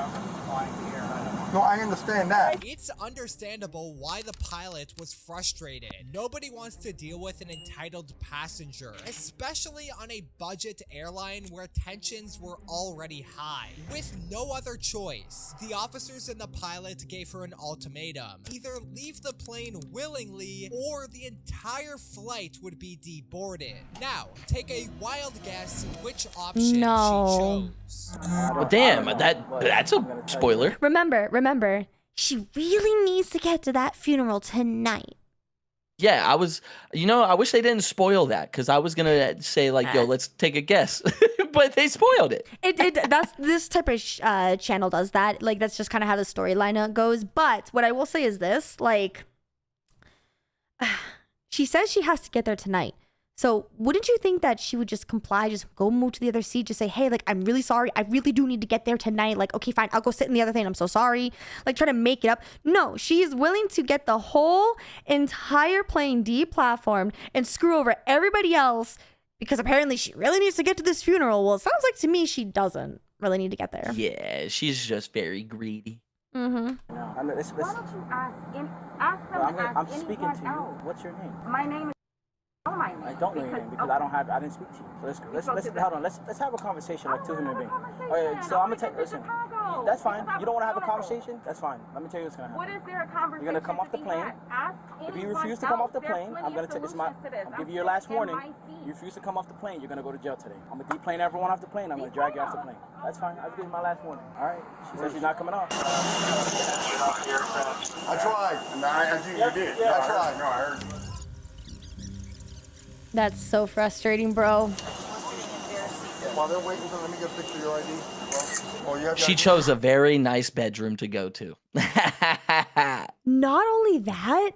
No, I understand that. It's understandable why the pilot was frustrated. Nobody wants to deal with an entitled passenger, especially on a budget airline where tensions were already high. With no other choice, the officers and the pilot gave her an ultimatum. Either leave the plane willingly, or the entire flight would be deboarded. Now, take a wild guess which option she chose. Well, damn, that's a spoiler. Remember, she really needs to get to that funeral tonight. Yeah, I wish they didn't spoil that, because I was gonna say like, yo, let's take a guess, but they spoiled it. That's this type of channel does that. Like, that's just kind of how the storyline goes. But what I will say is this: like, she says she has to get there tonight. So wouldn't you think that she would just comply, just go move to the other seat, just say, hey, like, I'm really sorry. I really do need to get there tonight. Like, okay, fine. I'll go sit in the other thing. I'm so sorry. Like, try to make it up. No, she is willing to get the whole entire plane deplatformed and screw over everybody else because apparently she really needs to get to this funeral. Well, it sounds like to me she doesn't really need to get there. Yeah, she's just very greedy. Mm-hmm. Why don't you ask them? I'm speaking to you. What's your name? My name is. I don't know your name because I didn't speak to you. So let's hold on. Let's have a conversation like two human beings. Okay, so I'm gonna tell listen. That's fine. You don't want to have a conversation? That's fine. Let me tell you what's gonna happen. What is there a conversation? You're gonna come off the plane. If you refuse to come off the plane, I'm gonna I'll give you your last warning. You refuse to come off the plane, you're gonna go to jail today. I'm gonna deplane everyone off the plane. I'm gonna drag you off the plane. That's fine. I'll give you my last warning. All right. She says she's not coming off. I tried. No, I think you did. Yeah, I tried. No, I heard you. That's so frustrating, bro. While they're waiting, let me get a picture of your ID. Oh, you have She chose a very nice bedroom to go to. Not only that,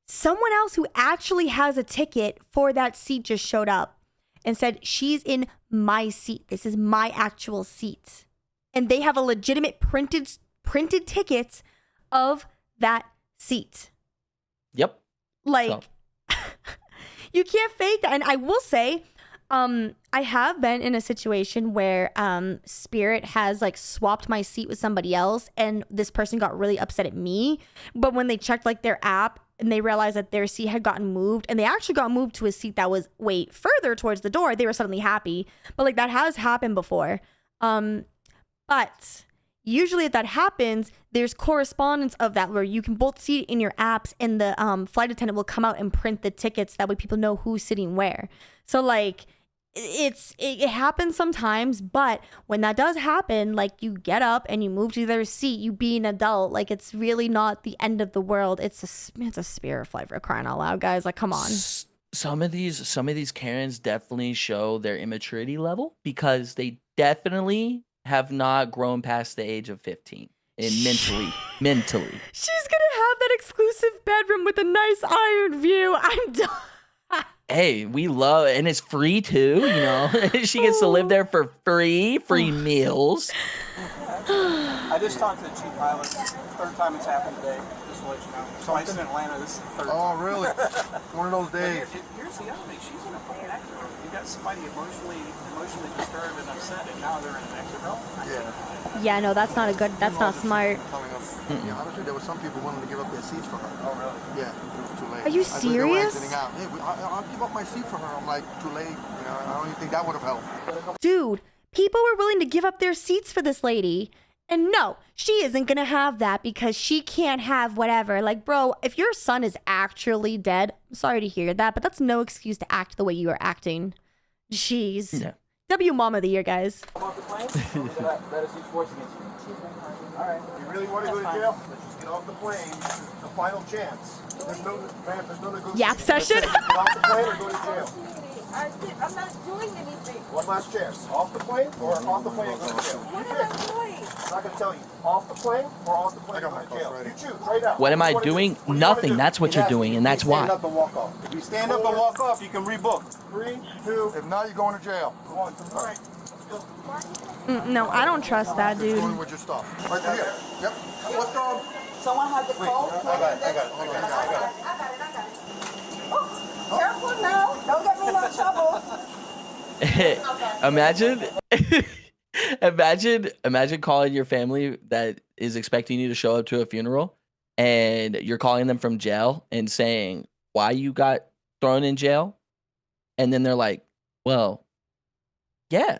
someone else who actually has a ticket for that seat just showed up and said, she's in my seat. This is my actual seat. And they have a legitimate printed ticket of that seat. Yep. Like, you can't fake that. And I will say, I have been in a situation where Spirit has like swapped my seat with somebody else, and this person got really upset at me. But when they checked like their app and they realized that their seat had gotten moved, and they actually got moved to a seat that was way further towards the door, they were suddenly happy. But like, that has happened before. But usually if that happens, there's correspondence of that where you can both see it in your apps, and the flight attendant will come out and print the tickets. That way people know who's sitting where. So like, it happens sometimes, but when that does happen, like, you get up and you move to the other seat, you be an adult. Like, it's really not the end of the world. It's a Spirit flight, for crying out loud, guys. Like, come on. Some of these Karens definitely show their immaturity level, because they definitely have not grown past the age of 15 and mentally. She's gonna have that exclusive bedroom with a nice iron view. I'm done. Hey, we love it, and it's free too, you know. She gets to live there for free meals. I just talked to the chief pilot. Third time it's happened today. Just to let you know. Twice in Atlanta. This is the third time. Oh, really? One of those days. Here's the other thing. She's in a fucking exit row. You got somebody emotionally disturbed and upset, and now they're in an exit row. Yeah. Yeah, no, that's not not smart. Telling us, yeah, honestly, there were some people willing to give up their seats for her. Oh, really? Yeah, it was too late. Are you I think they were serious? exiting out. Hey, I'll give up my seat for her. I'm like, too late. You know, I don't even think that would have helped. Dude, people were willing to give up their seats for this lady. And no, she isn't going to have that because she can't have whatever. Like, bro, if your son is actually dead, I'm sorry to hear that, but that's no excuse to act the way you are acting. Jeez. Yeah. W Mom of the Year, guys. Come off the plane. Let us use force against you. All right. You really want to go to jail? Let's just get off the plane. This is the final chance. There's no negotiation. Yap session? Get off the plane or go to jail. I'm not doing anything. One last chance. Off the plane or off the plane and go to jail? What am I doing? I'm not going to tell you. Off the plane or off the plane and go to jail. You choose right now. What am I doing? Nothing. That's what you're doing, and that's why. Stand up and walk off. If you stand up and walk off, you can rebook. 3, 2. If not, you're going to jail. Go on. All right. No, I don't trust that, dude. Going with your stuff. Right there. Yep. What's going on? Someone had the code. I got it. Hold on. I got it. Oh, careful now. Don't get me in no trouble. Imagine Imagine calling your family that is expecting you to show up to a funeral, and you're calling them from jail and saying why you got thrown in jail, and then they're like, well, yeah,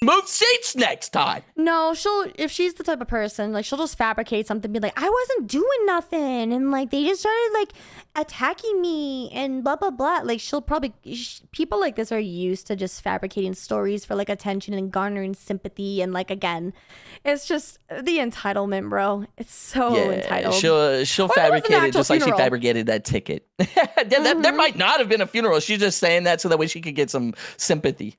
move seats next time. No, if she's the type of person, like, she'll just fabricate something, be like, I wasn't doing nothing, and like they just started like attacking me and blah blah blah. Like, she'll probably people like this are used to just fabricating stories for like attention and garnering sympathy, and like, again, it's just the entitlement, bro. It's so entitled. She'll fabricate it just like she fabricated that ticket. There might not have been a funeral. She's just saying that so that way she could get some sympathy.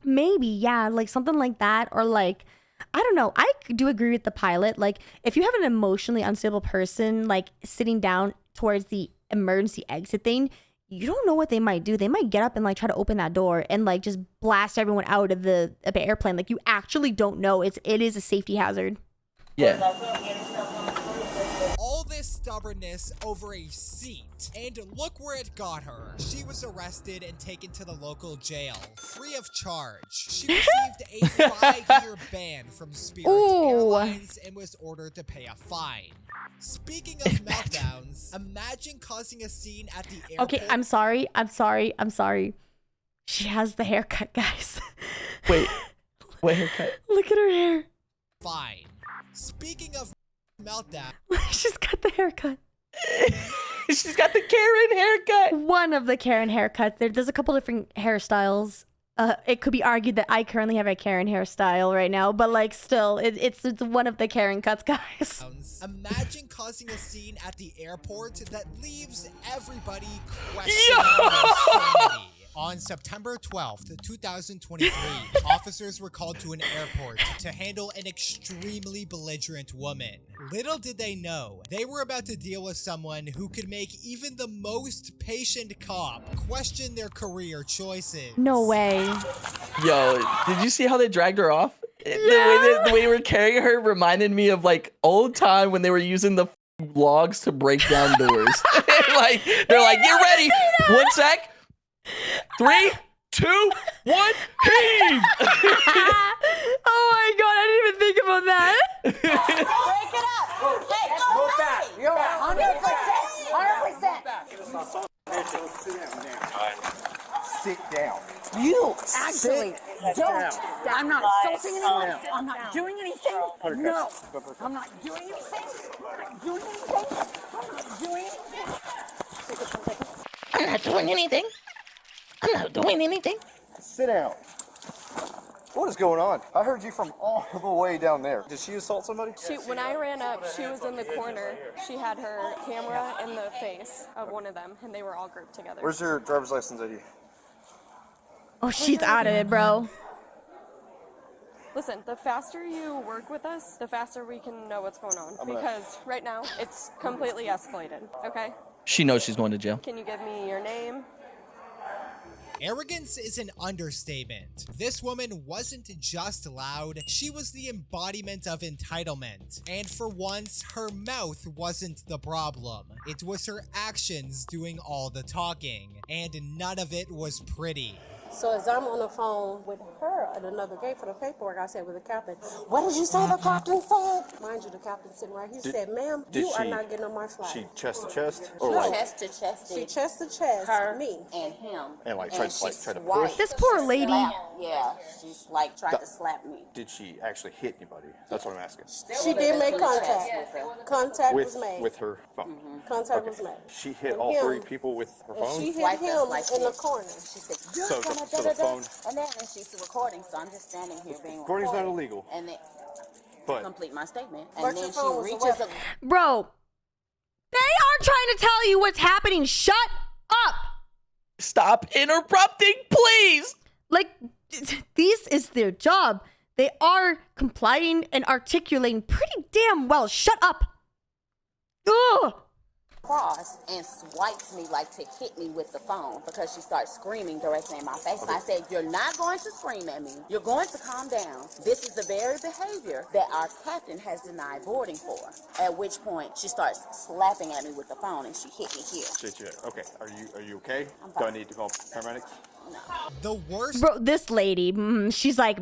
Maybe, yeah, like something like that, or like, I don't know. I do agree with the pilot. Like, if you have an emotionally unstable person like sitting down towards the emergency exit thing, you don't know what they might do. They might get up and like try to open that door and like just blast everyone out of the airplane. Like, you actually don't know. It is a safety hazard. Yeah. All this stubbornness over a seat, and look where it got her. She was arrested and taken to the local jail, free of charge. She received a 5-year ban from Spirit Airlines and was ordered to pay a fine. Speaking of meltdowns, imagine causing a scene at the airport. Okay, I'm sorry. She has the haircut, guys. Wait, what haircut? Look at her hair. Fine. Speaking of meltdown. She's got the haircut. She's got the Karen haircut. One of the Karen haircuts. There's a couple different hairstyles. It could be argued that I currently have a Karen hairstyle right now, but like still, it's one of the Karen cuts, guys. Imagine causing a scene at the airport that leaves everybody questioning your sanity. On September 12th, 2023, officers were called to an airport to handle an extremely belligerent woman. Little did they know, they were about to deal with someone who could make even the most patient cop question their career choices. No way. Yo, did you see how they dragged her off? Yeah. The way they were carrying her reminded me of like old time when they were using the logs to break down doors. Like, they're like, get ready. 1 sec. 3, 2, 1, heave! Oh my god, I didn't even think about that. Break it up. Hey, go back. You're 100%. Sit down. You actually don't. I'm not insulting anyone. I'm not doing anything. No. I'm not doing anything. I'm not doing anything. I'm not doing anything. Sit down. What is going on? I heard you from all the way down there. Did she assault somebody? When I ran up, she was in the corner. She had her camera in the face of one of them, and they were all grouped together. Where's your driver's license ID? Oh, she's out of it, bro. Listen, the faster you work with us, the faster we can know what's going on. Because right now, it's completely escalated, okay? She knows she's going to jail. Can you give me your name? Arrogance is an understatement. This woman wasn't just loud, she was the embodiment of entitlement. And for once, her mouth wasn't the problem. It was her actions doing all the talking, and none of it was pretty. So as I'm on the phone with her at another gate for the paperwork, I said with the captain, what did you say the captain said? Mind you, the captain sitting right here said, ma'am, you are not getting on my flight. She chest to chest? Or like, chest to chest. She chest to chest, her, me. And him. And like tried to push? This poor lady. Yeah, she's like tried to slap me. Did she actually hit anybody? That's what I'm asking. She did make contact. Contact was made. With her phone? Contact was made. She hit all 3 people with her phone? She hit him in the corner. She said, So the phone... And then she's recording, so I'm just standing here being recording's not illegal. And then but complete my statement. And then she reaches up. Bro, they are trying to tell you what's happening. Shut up. Stop interrupting, please. Like, this is their job. They are complying and articulating pretty damn well. Shut up. Ugh. Cross and swipes me like to hit me with the phone because she starts screaming directly in my face. And I said, you're not going to scream at me. You're going to calm down. This is the very behavior that our captain has denied boarding for. At which point she starts slapping at me with the phone and she hit me here. Okay, are you okay? Do I need to call paramedics? No. The worst. Bro, this lady, she's like,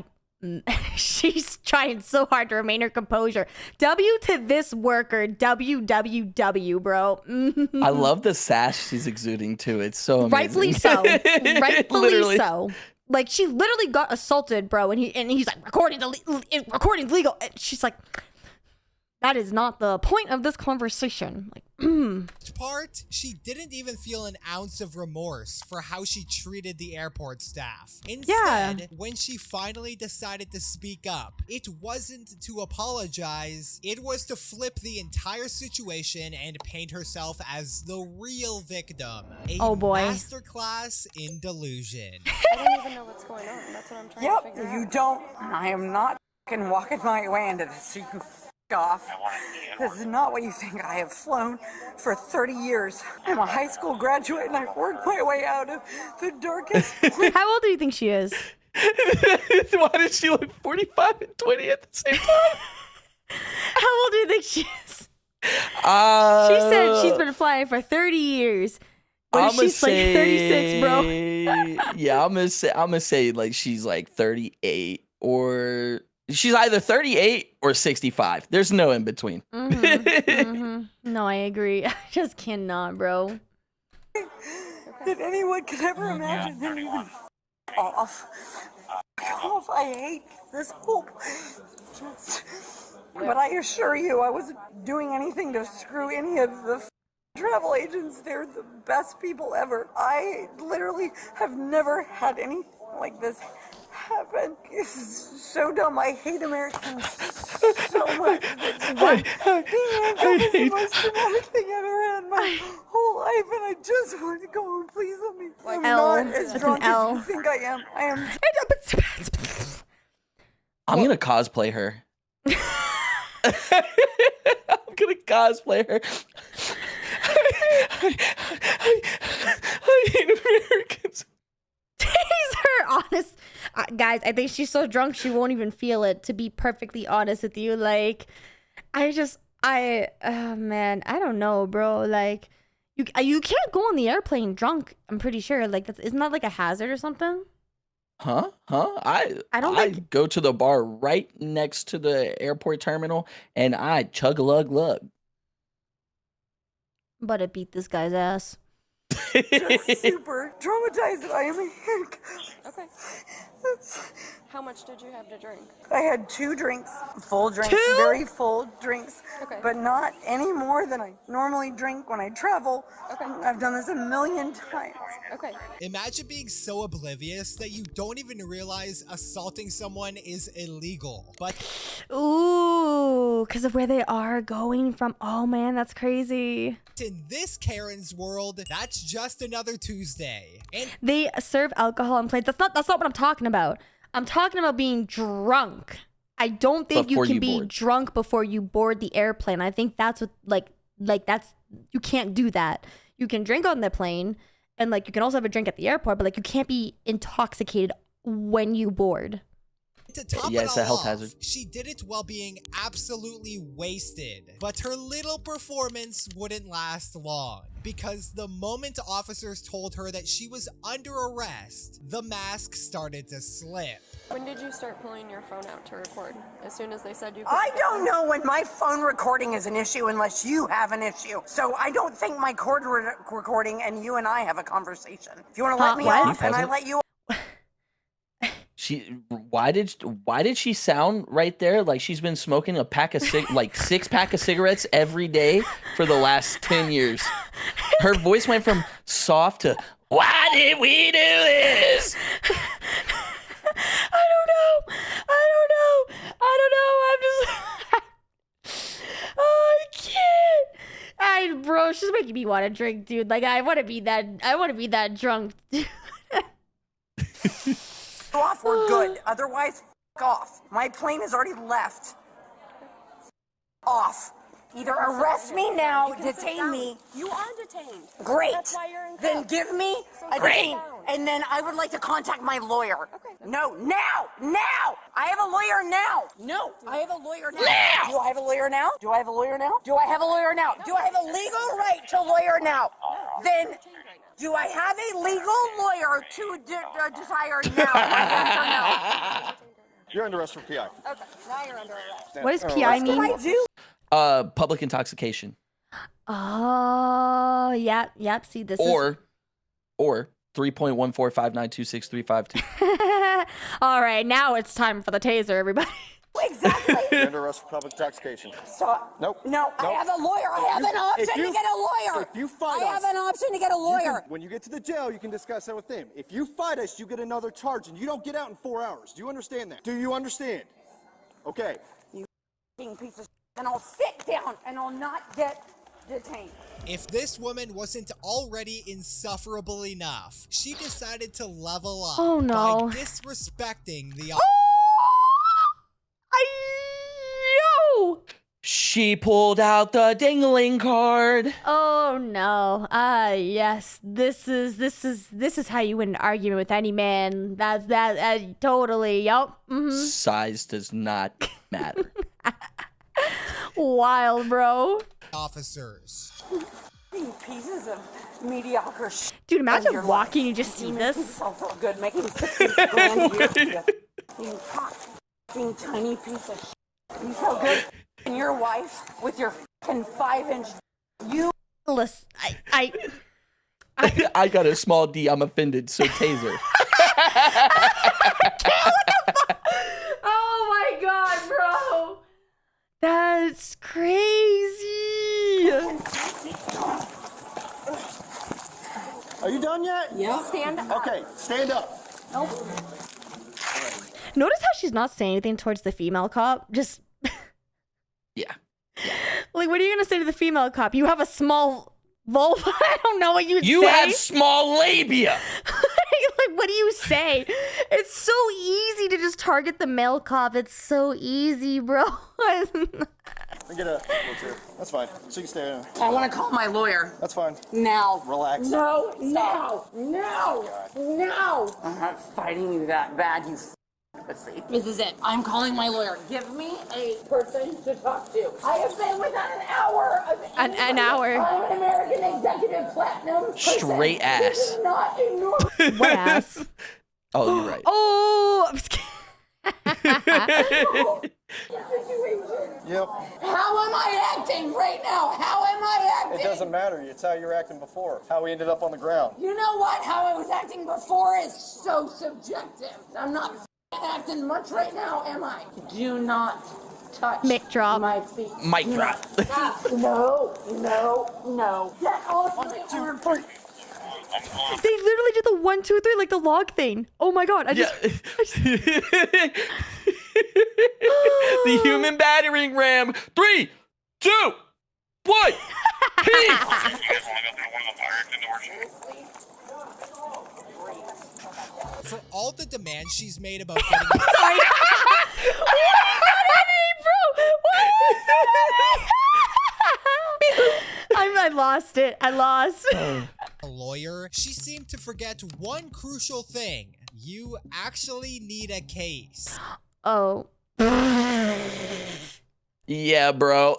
She's trying so hard to remain her composure. W to this worker, WWW, bro. I love the sass she's exuding too. It's so amazing. Rightfully so. Rightfully Literally. so. Like, she literally got assaulted, bro, and he's like, recording's legal. And she's like, that is not the point of this conversation. Like, part, she didn't even feel an ounce of remorse for how she treated the airport staff. Instead, when she finally decided to speak up, it wasn't to apologize, it was to flip the entire situation and paint herself as the real victim. A masterclass in delusion. I don't even know what's going on. That's what I'm trying to figure out. You don't. I am not fucking walking my way into this, so you can off. This is not what you think. I have flown for 30 years. I'm a high school graduate and I've worked my way out of the darkest. How old do you think she is? Why does she look 45 and 20 at the same time? How old do you think she is? She said she's been flying for 30 years. What if she's like 36, bro? Yeah, I'm gonna say like she's like 38 or she's either 38 or 65. There's no in between. No, I agree. I just cannot, bro. That anyone could ever imagine them even off. I hate this whole. But I assure you, I wasn't doing anything to screw any of the travel agents. They're the best people ever. I literally have never had anything like this happen. It's so dumb. I hate Americans so much. Being handcuffed is the most traumatic thing I've ever had in my whole life, and I just want to go and please let me. I'm not as drunk as you think I am. I am. I'm gonna cosplay her. I'm gonna cosplay her. I hate Americans. He's her honest. Guys, I think she's so drunk she won't even feel it, to be perfectly honest with you. Like, oh man, I don't know, bro. Like, you can't go on the airplane drunk, I'm pretty sure. Like, isn't that like a hazard or something? Huh? I go to the bar right next to the airport terminal and I chug a lug. But it beat this guy's ass. Just super traumatized that I am here. Okay. How much did you have to drink? I had 2 drinks, full drinks, very full drinks, but not any more than I normally drink when I travel. Okay. I've done this a million times. Okay. Imagine being so oblivious that you don't even realize assaulting someone is illegal. But ooh, because of where they are going from. Oh man, that's crazy. In this Karen's world, that's just another Tuesday. And they serve alcohol on planes. That's not what I'm talking about. I'm talking about being drunk. I don't think you can be drunk before you board the airplane. I think that's what like that's, you can't do that. You can drink on the plane and like you can also have a drink at the airport, but like you can't be intoxicated when you board. To top it it's a all health off, hazard. she did it while being absolutely wasted. But her little performance wouldn't last long, because the moment officers told her that she was under arrest, the mask started to slip. When did you start pulling your phone out to record? As soon as they said you could? I don't know when my phone recording is an issue unless you have an issue. So I don't think my cord recording and you and I have a conversation. If you want to let me off and I let you. Why did she sound right there like she's been smoking a pack of 6 pack of cigarettes every day for the last 10 years? Her voice went from soft to, why did we do this? I don't know. I'm just oh, I can't. Bro, she's making me want to drink, dude. Like, I want to be that drunk. Off, we're good. Otherwise, off. My plane has already left. Off. Either arrest me now, detain me. You are detained. Great. That's why you're in Then cuffs. give me a detain, and then I would like to contact my lawyer. Okay. No, now. I have a lawyer now. No, I have a lawyer now. Do I have a lawyer now? Do I have a lawyer now? Do I have a lawyer now? Do I have a legal right to lawyer now? Then. Do I have a legal lawyer to desire now? Yes or no? You're under arrest for PI. Okay, now you're under arrest. What does PI mean? Public intoxication. Oh, yep. See, this or 3.14592635. All right, now it's time for the taser, everybody. Exactly. You're under arrest for public intoxication. Stop. Nope. No, I have a lawyer. I have an option to get a lawyer. If you fight I have an option to get a lawyer. When you get to the jail, you can discuss that with him. If you fight us, you get another charge, and you don't get out in 4 hours. Do you understand that? Do you understand? Okay. You piece of shit, and I'll sit down, and I'll not get detained. If this woman wasn't already insufferable enough, she decided to level up by disrespecting the She pulled out the dingling card. Oh no. Yes. This is how you win an argument with any man. That's totally. Yup. Size does not matter. Wild, bro. Officers. Pieces of mediocre shit. Dude, imagine walking, you just see this. So good, making 60 grand a year. You fucking tiny piece of shit. You so good. And your wife with your fucking 5-inch. You. Listen, I got a small D. I'm offended. So taser. Oh my god, bro. That's crazy. Are you done yet? Yeah. Stand up. Okay, stand up. Nope. Notice how she's not saying anything towards the female cop. Just. Yeah. Like, what are you gonna say to the female cop? You have a small vulva? I don't know what you'd say. You have small labia. Like, what do you say? It's so easy to just target the male cop. It's so easy, bro. I get a wheelchair. That's fine. So you can stay there. I want to call my lawyer. That's fine. Now. Relax. No. I'm not fighting you that bad, you pussy. This is it. I'm calling my lawyer. Give me a person to talk to. I have been within an hour of an hour. I'm an American Executive Platinum person. Straight ass. Do not ignore What ass? Oh, you're right. Oh, I'm just kidding. Yep. How am I acting right now? How am I acting? It doesn't matter. It's how you were acting before. How we ended up on the ground. You know what? How I was acting before is so subjective. I'm not acting much right now, am I? Do not touch Mic drop. my feet. Mic drop. No. Get off my arm. They literally did the 1, 2, 3, like the log thing. Oh my god! I just The human battering ram. 3, 2, 1. Peace. For all the demands she's made about getting Sorry. I lost it. I lost. a lawyer, she seemed to forget one crucial thing. You actually need a case. Oh. Yeah, bro.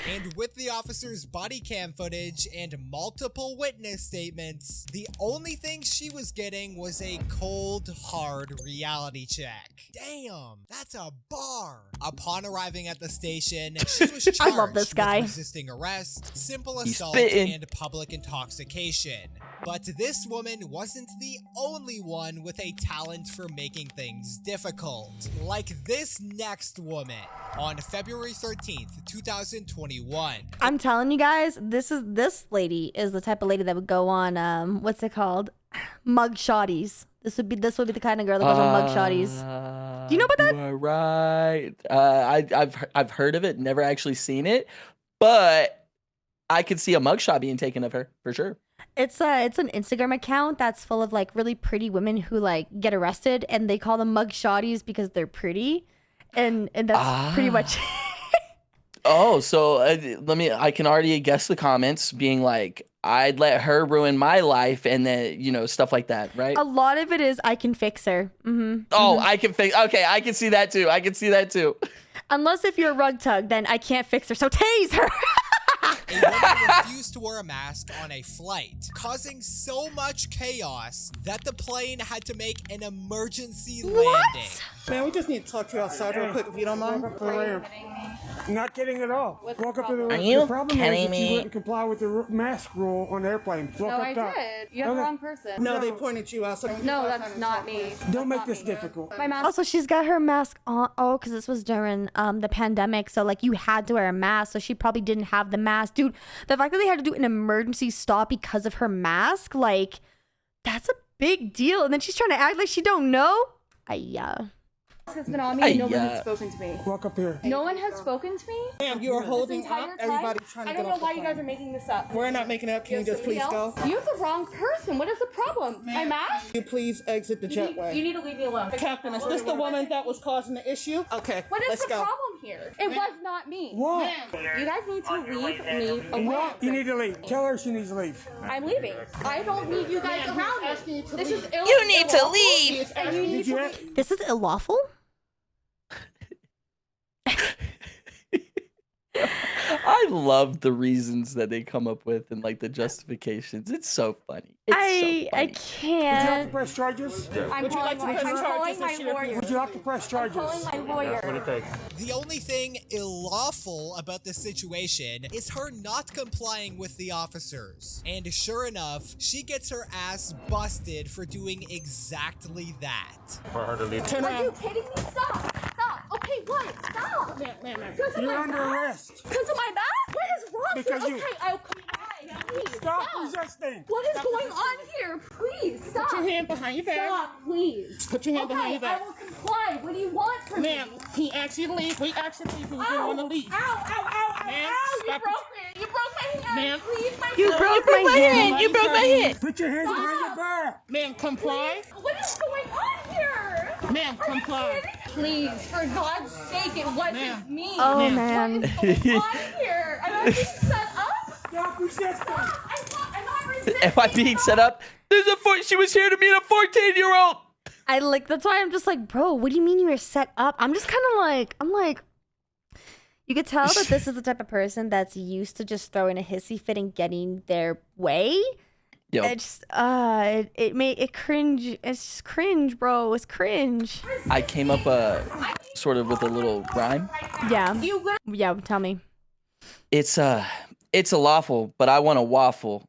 And with the officer's body cam footage and multiple witness statements, the only thing she was getting was a cold, hard reality check. Damn, that's a bar. Upon arriving at the station, she was charged I love this guy. with resisting arrest, simple He's assault, spitting. and public intoxication. But this woman wasn't the only one with a talent for making things difficult. Like this next woman on February 13th, 2021. I'm telling you guys, this lady is the type of lady that would go on what's it called? Mug shotties. This would be the kind of girl that goes on mug shotties. Do you know about that? You are right. I've heard of it, never actually seen it, but I could see a mugshot being taken of her for sure. It's an Instagram account that's full of like really pretty women who like get arrested, and they call them mug shotties because they're pretty, and that's pretty much. Oh, so I can already guess the comments being like, I'd let her ruin my life, and then, stuff like that, right? A lot of it is, I can fix her. Oh, I can fix. Okay, I can see that too. Unless if you're a rug tug, then I can't fix her. So tase her. a woman refused to wear a mask on a flight, causing so much chaos that the plane had to make an emergency landing. Man, we just need to talk to you outside real quick if you don't mind. Not kidding at all. Walk up to the Are ramp. you The problem kidding is that me? you wouldn't comply with the mask rule on the airplane. Walk No, up I top. did. You have the wrong person. No, they pointed you out. So No, that's not me. Don't make this difficult. My mask. Also, she's got her mask on. Oh, because this was during the pandemic. So, like, you had to wear a mask. So she probably didn't have the mask. Dude, the fact that they had to do an emergency stop because of her mask, like, that's a big deal. And then she's trying to act like she don't know. Has been on me. No one has spoken to me. Walk up here. No one has spoken to me. Ma'am, you are holding up. Everybody's trying to I get don't off know why the you guys plane. are making this up. We're not making it up. Can you just please go? You have the wrong person. What is the problem? My mask? You please exit the jetway. You need to leave me alone. Captain, is this the woman that was causing the issue? Okay, What is let's the go. problem here? It was not me. What? You guys need to leave me alone. You need to leave. Tell her she needs to leave. I'm leaving. I don't need you guys around me. This is illegal. You need to leave. And you need to leave. This is unlawful? I love the reasons that they come up with and like the justifications. It's so funny. It's so funny. I Would you like can't. to press charges? I'm calling my lawyer. Would you like to press charges? I'm calling my lawyer. The only thing unlawful about this situation is her not complying with the officers. And sure enough, she gets her ass busted for doing exactly that. For her to leave. Turn Are you around. kidding me? Stop. Stop. Okay, what? Stop. Ma'am. Because of You're my under mask? arrest. Because of my mask? What is wrong Because here? you- Okay, I'll comply. Please, Stop resisting. What is going on here? Please, stop. Put your hand behind your back. Stop, please. Put your hand behind your Okay, I back. will comply. What do you want from me? Ma'am, he asked you to leave. We asked you to leave. We didn't want to leave. Ow, Ma'am, you stop broke it. You broke my hand. Ma'am. Please, my You hand. broke my hand. You broke my hand. Put your hands behind your back. Ma'am, comply. What is going on here? Ma'am, comply. Please, for God's sake, it wasn't Ma'am. me. Oh, man. What is going on here? Am I being set up? Stop resisting. I'm not resisting. Am I being set up? She was here to meet a 14-year-old. I like, that's why I'm just like, bro, what do you mean you were set up? I'm just kind of like, you could tell that this is the type of person that's used to just throwing a hissy fit and getting their way. Yo. It's it cringe. It's just cringe, bro. It's cringe. I came up sort of with a little rhyme. Yeah. Yeah, tell me. It's a lawful, but I want a waffle.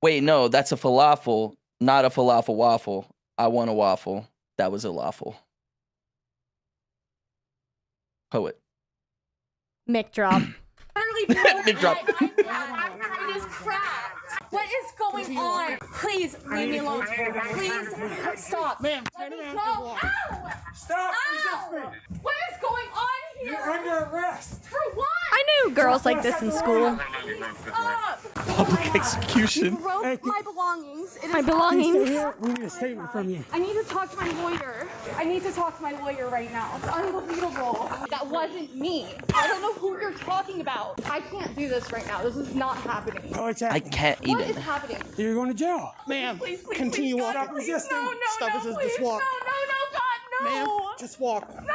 Wait, no, that's a falafel, not a falafel waffle. I want a waffle. That was a lawful. Poet. Mic drop. Mic drop. What is going on? Please leave me alone. Please stop. Ma'am, turn around and walk. Ow! Stop Ow! resisting. What is going on here? You're under arrest. For what? I knew girls like this in school. Stop! Public execution. You broke my belongings. It is My belongings. We need a statement from you. I need to talk to my lawyer. I need to talk to my lawyer right now. It's unbelievable. That wasn't me. I don't know who you're talking about. I can't do this right now. This is not happening. Oh, it's I happening. can't What even. is happening? You're going to jail. Ma'am, Please, continue please, walking. God, please, resisting. No, Stop no, resisting. please, Just walk. No, God, no. Ma'am, just walk. No.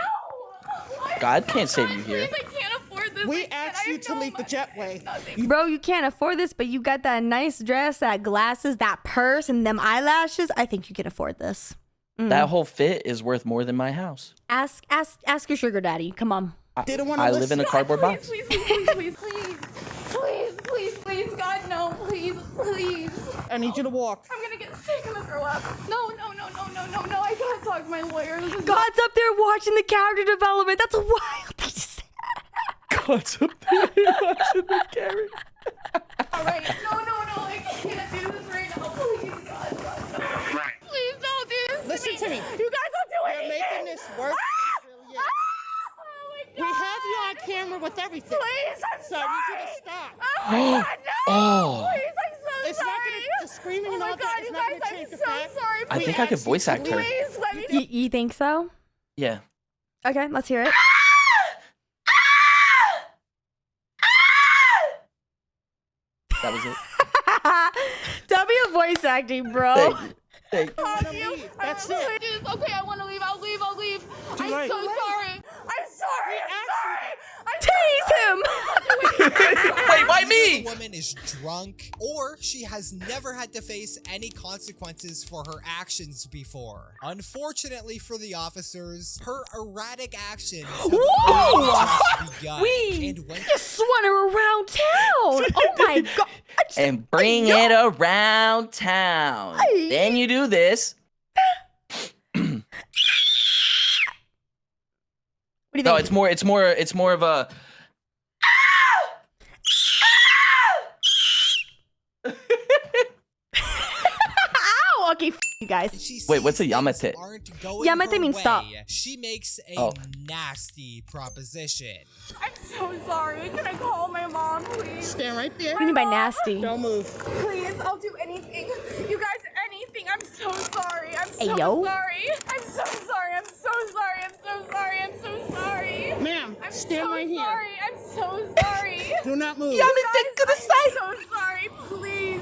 God can't save you here. Please, I can't afford this. We asked you to leave the jetway. Bro, you can't afford this, but you got that nice dress, that glasses, that purse, and them eyelashes. I think you can afford this. That whole fit is worth more than my house. Ask your sugar daddy. Come on. Didn't want to I live in a cardboard box. Please, God, no, please. I need you to walk. I'm gonna get sick. I'm gonna throw up. No, I gotta talk to my lawyer. This is God's up there watching the character development. That's a wild thing to say. God's up there watching the carrot. all right. No, I can't do this right now. Please, God, no. Please don't do this. Listen to me. You guys don't do We're anything. making this work. We have you on camera with everything. Please, I'm so I need you to stop. Oh my God, no! Oh. Please, I'm so It's sorry. not gonna, the screaming and all that is not gonna change the fact. Sorry. I think I could voice act her. Please, let me You think so? Yeah. Okay, let's hear it. That was it. W voice acting, bro. Thank you. That's it. Okay, I want to leave. I'll leave. I'm late. so sorry. I'm sorry. Tease him. Wait, why me? The woman is drunk, or she has never had to face any consequences for her actions before. Unfortunately for the officers, her erratic actions have only just begun. And when just swan her around town. Oh my god. And bring it around town. Then you do this. What do you think? No, it's more of a. Ow! Okay, you guys. Wait, what's a yamete? Yamete means stop. She makes a nasty proposition. I'm so sorry. Can I call my mom, please? Stand right there. What do you mean by nasty? Don't move. Please, I'll do anything. You guys, anything. I'm so sorry. I'm so Hey, yo. sorry. I'm so sorry. I'm so sorry. I'm so sorry. I'm so sorry. Ma'am, I'm stand so right here. sorry. I'm so sorry. Do not move. I'm so sorry. Please.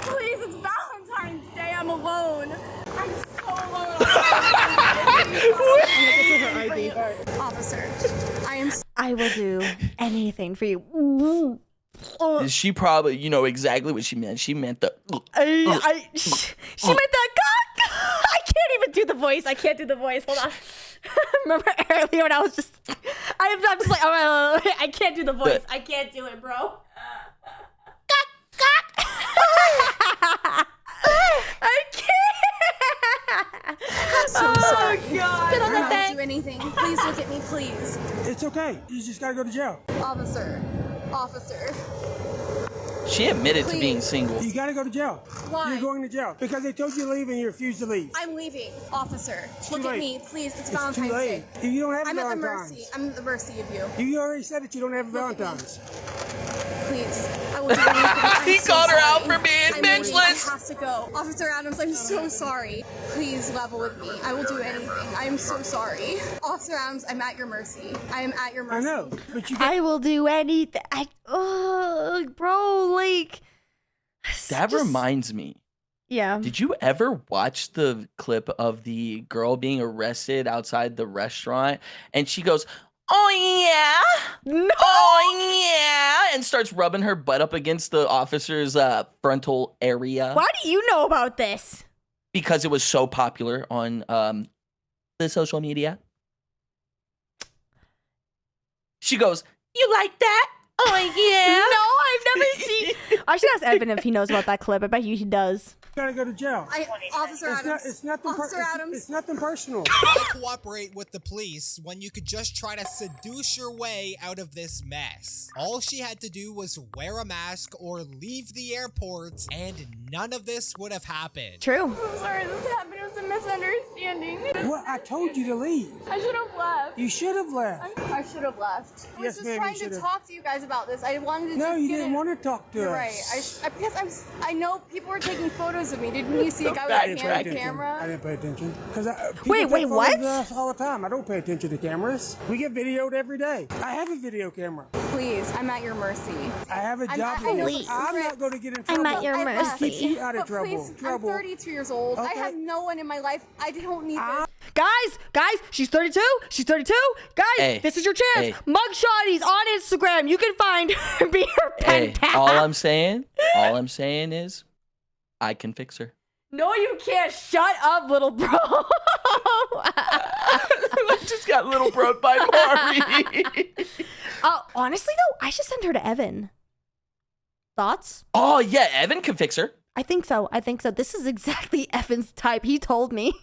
Please, it's Valentine's Day. I'm alone. I'm so alone. Officer, I will do anything for you. She probably, you know exactly what she meant. She meant the. She meant that cock. I can't even do the voice. I can't do the voice. Hold on. Remember earlier when I was just, I'm just like, oh, I can't do the voice. I can't do it, bro. I can't. I'm so sorry. God. I don't do anything. Please look at me, please. It's okay. You just gotta go to jail. Officer. She admitted to being single. You gotta go to jail. Why? You're going to jail because they told you to leave and you refused to leave. I'm leaving. Officer, look too at late. me, please. It's It's Valentine's too late. Day. You don't have I'm at the Valentine's. mercy. I'm at the mercy of you. You already said that you don't have Valentine's. Please. I will do anything. He called her out for being I'm leaving. bitchless. I have to go. Officer Adams, I'm so sorry. Please level with me. I will do anything. I am so sorry. Officer Adams, I'm at your mercy. I am at your mercy. I know, but you. I will do anything. Bro, like. That reminds me. Yeah. Did you ever watch the clip of the girl being arrested outside the restaurant and she goes, "Oh yeah, no, oh yeah," and starts rubbing her butt up against the officer's frontal area? Why do you know about this? Because it was so popular on the social media. She goes, "You like that? Oh yeah." No, I've never seen. I should ask Evan if he knows about that clip. I bet you he does. You gotta go to jail. Officer Adams. It's nothing. Officer Adams. It's nothing personal. Why cooperate with the police when you could just try to seduce your way out of this mess? All she had to do was wear a mask or leave the airport, and none of this would have happened. True. I'm sorry this happened. It was a misunderstanding. Well, I told you to leave. I should have left. You should have left. I should have left. I was Yes, just ma'am, you trying to should've. talk to you guys about this. I wanted to No, just you get didn't it. want to talk to You're us. right. Because I know people were taking photos of me. Didn't you see a guy I with didn't a pay attention. camera? I didn't pay attention. Because Wait, what? All the time. I don't pay attention to cameras. We get videoed every day. I have a video camera. Please, I'm at your mercy. I have a job. I know, Please. I'm not going to get in trouble. I'm at your I mercy. left. Keep you out of But trouble. please, I'm 32 years old. I Okay. have no one in my life. I don't need this. Guys, she's 32. She's 32. Guys, Hey, this is your chance. hey. Mugshotties on Instagram. You can find her, be her pen Hey, pal. all I'm saying is, I can fix her. No, you can't. Shut up, little bro. I just got little bro by Mari. Honestly, though, I should send her to Evan. Thoughts? Oh yeah, Evan can fix her. I think so. This is exactly Evan's type. He told me.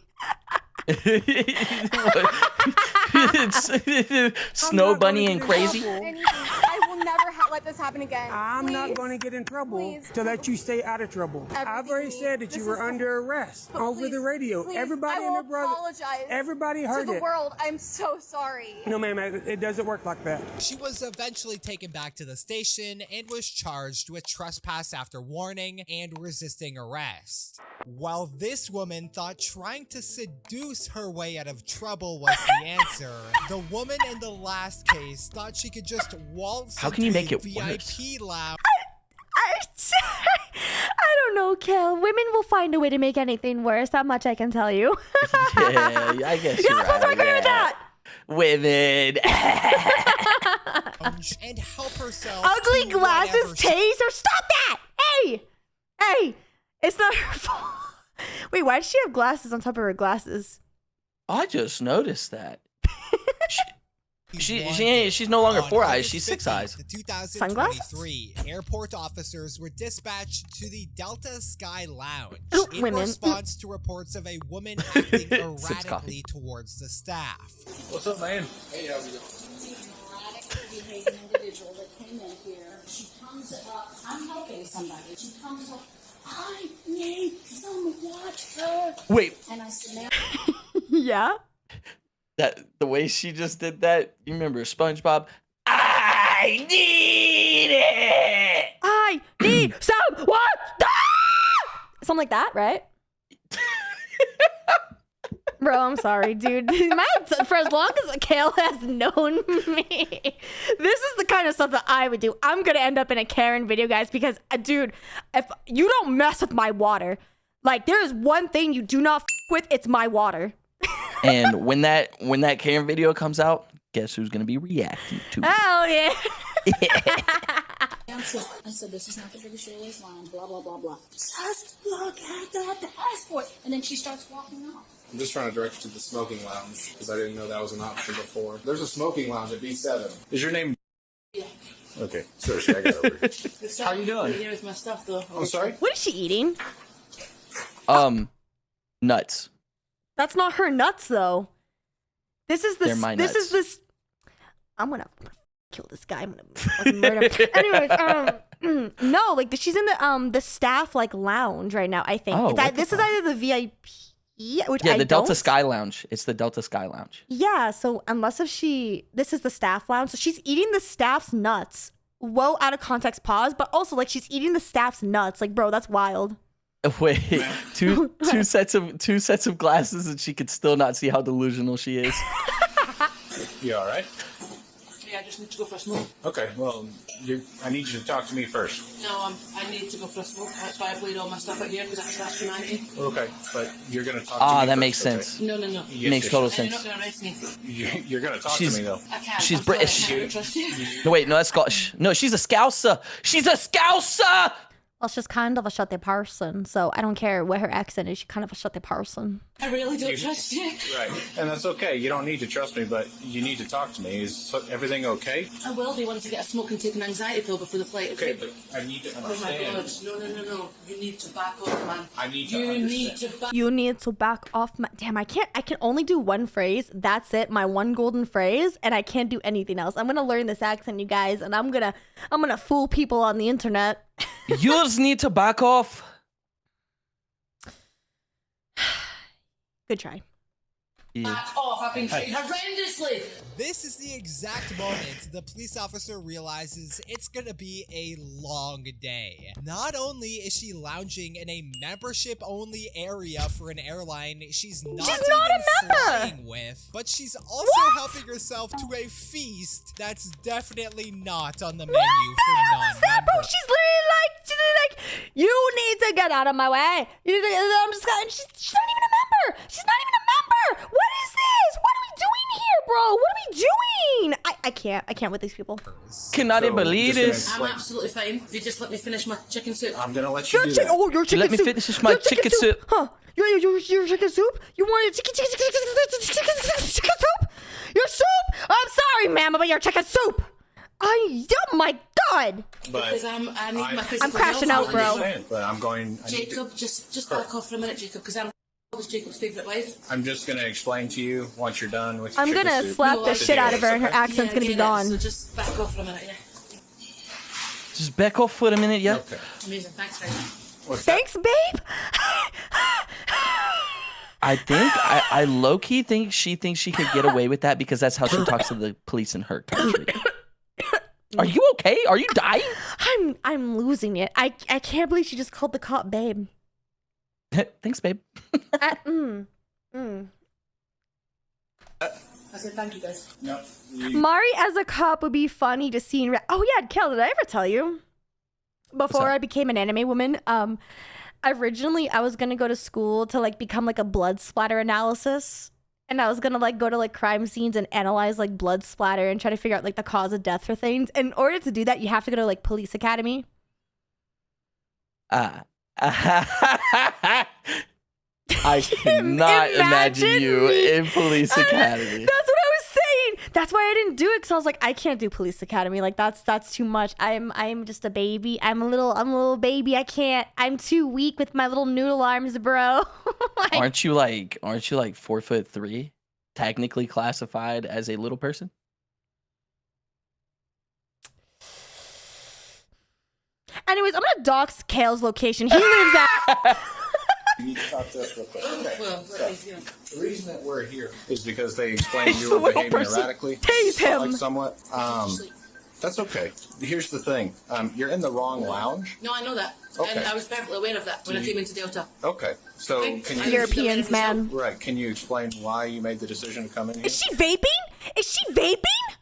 Snow Bunny and crazy. I will never let this happen again. I'm not Please. going to get in trouble Please. to let you stay out of trouble. I've already said that you were under arrest over the radio. Please, Everybody I in will the brother. apologize Everybody heard to the it. world. I'm so sorry. No, ma'am, it doesn't work like that. She was eventually taken back to the station and was charged with trespass after warning and resisting arrest. While this woman thought trying to seduce her way out of trouble was the answer, the woman in the last case thought she could just waltz How can you into make it the worse? VIP lounge. I don't know, Kel. Women will find a way to make anything worse. That much I can tell you. Yeah, I guess You're you're not supposed to right. agree with that. Women. and help herself. Ugly to glasses, whatever she- taser. Stop that! Hey, it's not her fault. Wait, why does she have glasses on top of her glasses? I just noticed that. She's no longer 4 eyes. She's 6 eyes. 2023, airport officers were dispatched to the Delta Sky Lounge in Women. response to reports of a woman acting erratically towards the staff. What's up, man? Hey, how's it going? Behaving individual that came in here. She comes up. I'm helping somebody. She comes up. I need some water. Wait. And I said, ma'am. Yeah. That the way she just did that. You remember SpongeBob? I need it. I need some water. Something like that, right? Bro, I'm sorry, dude. For as long as Kale has known me, this is the kind of stuff that I would do. I'm gonna end up in a Karen video, guys, because, dude, if you don't mess with my water, like, there is one thing you do not f with, it's my water. And when that Karen video comes out, guess who's gonna be reacting to it? Hell yeah. I said, this is not the British Airways line, blah, blah, blah, blah. Just look at the passport. And then she starts walking off. I'm just trying to direct you to the smoking lounge because I didn't know that was an option before. There's a smoking lounge at B7. Is your name? Yeah. Okay, seriously, I got over it. How you doing? Here's my stuff, though. I'm sorry? What is she eating? Nuts. That's not her nuts, though. This is They're my nuts. I'm gonna kill this guy. I'm gonna fucking murder him. Anyways, no, like she's in the staff like lounge right now. I think this is either the VIP, which Yeah, the Delta Sky Lounge. It's the Delta Sky Lounge. Yeah, so unless if this is the staff lounge, so she's eating the staff's nuts. Whoa, out of context, pause. But also, like, she's eating the staff's nuts. Like, bro, that's wild. Wait, two sets of glasses, and she could still not see how delusional she is. You all right? Yeah, I just need to go for a smoke. Okay, well, I need you to talk to me first. No, I need to go for a smoke. That's why I laid all my stuff out here, because I trust humanity. Okay, but you're going to talk to me That first, makes okay? sense. No. Makes total And sense. you're not going to arrest me. You're going to talk to me, though. I can't. She's I'm sorry, British. I can't trust you. No, wait, no, that's Scottish. No, she's a Scouser. She's a Scouser. Well, she's kind of a shutty person, so I don't care what her accent is. She's kind of a shutty person. I really don't trust you. Right, and that's okay. You don't need to trust me, but you need to talk to me. Is everything okay? I will be wanting to get a smoke and take an anxiety pill before the flight. Okay, but I need to Oh my understand. God! No! You need to back off, man. I need to You understand. need to back. You need to back off my. Damn, I can't. I can only do one phrase. That's it. My one golden phrase, and I can't do anything else. I'm gonna learn this accent, you guys, and I'm gonna fool people on the internet. Yours need to back off. Good try. Back off! I've been treated horrendously. This is the exact moment the police officer realizes it's gonna be a long day. Not only is she lounging in a membership-only area for an airline she's not even flying with, but she's also helping herself to a feast that's definitely not on the menu for non-members. She's literally like, you need to get out of my way. I'm just gonna, she's not even a member. She's not even a member. What is this? What are we doing here, bro? What are we doing? I can't with these people. Cannot believe this. I'm absolutely fine. If you just let me finish my chicken soup. I'm gonna let you do that. Oh, your chicken Let me soup. finish my Your chicken soup. Huh? Your chicken soup? You want your chicken soup? Your soup? I'm sorry, ma'am, about your chicken soup. Oh my God. Because I need my physical I'm crashing health out, bro. I understand, but I'm going. Jacob, just back off for a minute, Jacob, because I was Jacob's favourite wife. I'm just gonna explain to you once you're done with your I'm chicken gonna soup. slap the shit out of her and her Okay? accent's gonna be gone. So just back off for a minute, yeah. Just back off for a minute, yeah? Okay. Amazing, thanks very much. Thanks, babe. I think, I low-key think she thinks she could get away with that because that's how she talks to the police in her country. Are you okay? Are you dying? I'm losing it. I can't believe she just called the cop babe. Thanks, babe. I said thank you, guys. No. Mari as a cop would be funny to see in oh yeah, Kel, did I ever tell you? Before I became an anime woman, originally I was gonna go to school to like become like a blood splatter analysis. and I was gonna like go to like crime scenes and analyze like blood splatter and try to figure out like the cause of death for things. And in order to do that, you have to go to like police academy. I cannot imagine you in police academy. That's what I was saying. That's why I didn't do it, because I was like, I can't do police academy. Like that's too much. I'm just a baby. I'm a little baby. I can't. I'm too weak with my little noodle arms, bro. Like, Aren't you like 4'3", technically classified as a little person? anyways, I'm gonna dox Kale's location. He lives at. You need to talk to us real quick. Okay. Well, So, the reason that we're here is because they explained He's you a were little behaving person. erratically. Tase him. Like somewhat. That's okay. Here's the thing. You're in the wrong lounge. No, I know that. Okay. And I was perfectly aware of that when I came into Delta. Okay. So Okay. can you Europeans, man. Right. Can you explain why you made the decision to come in here? Is she vaping? Is she vaping?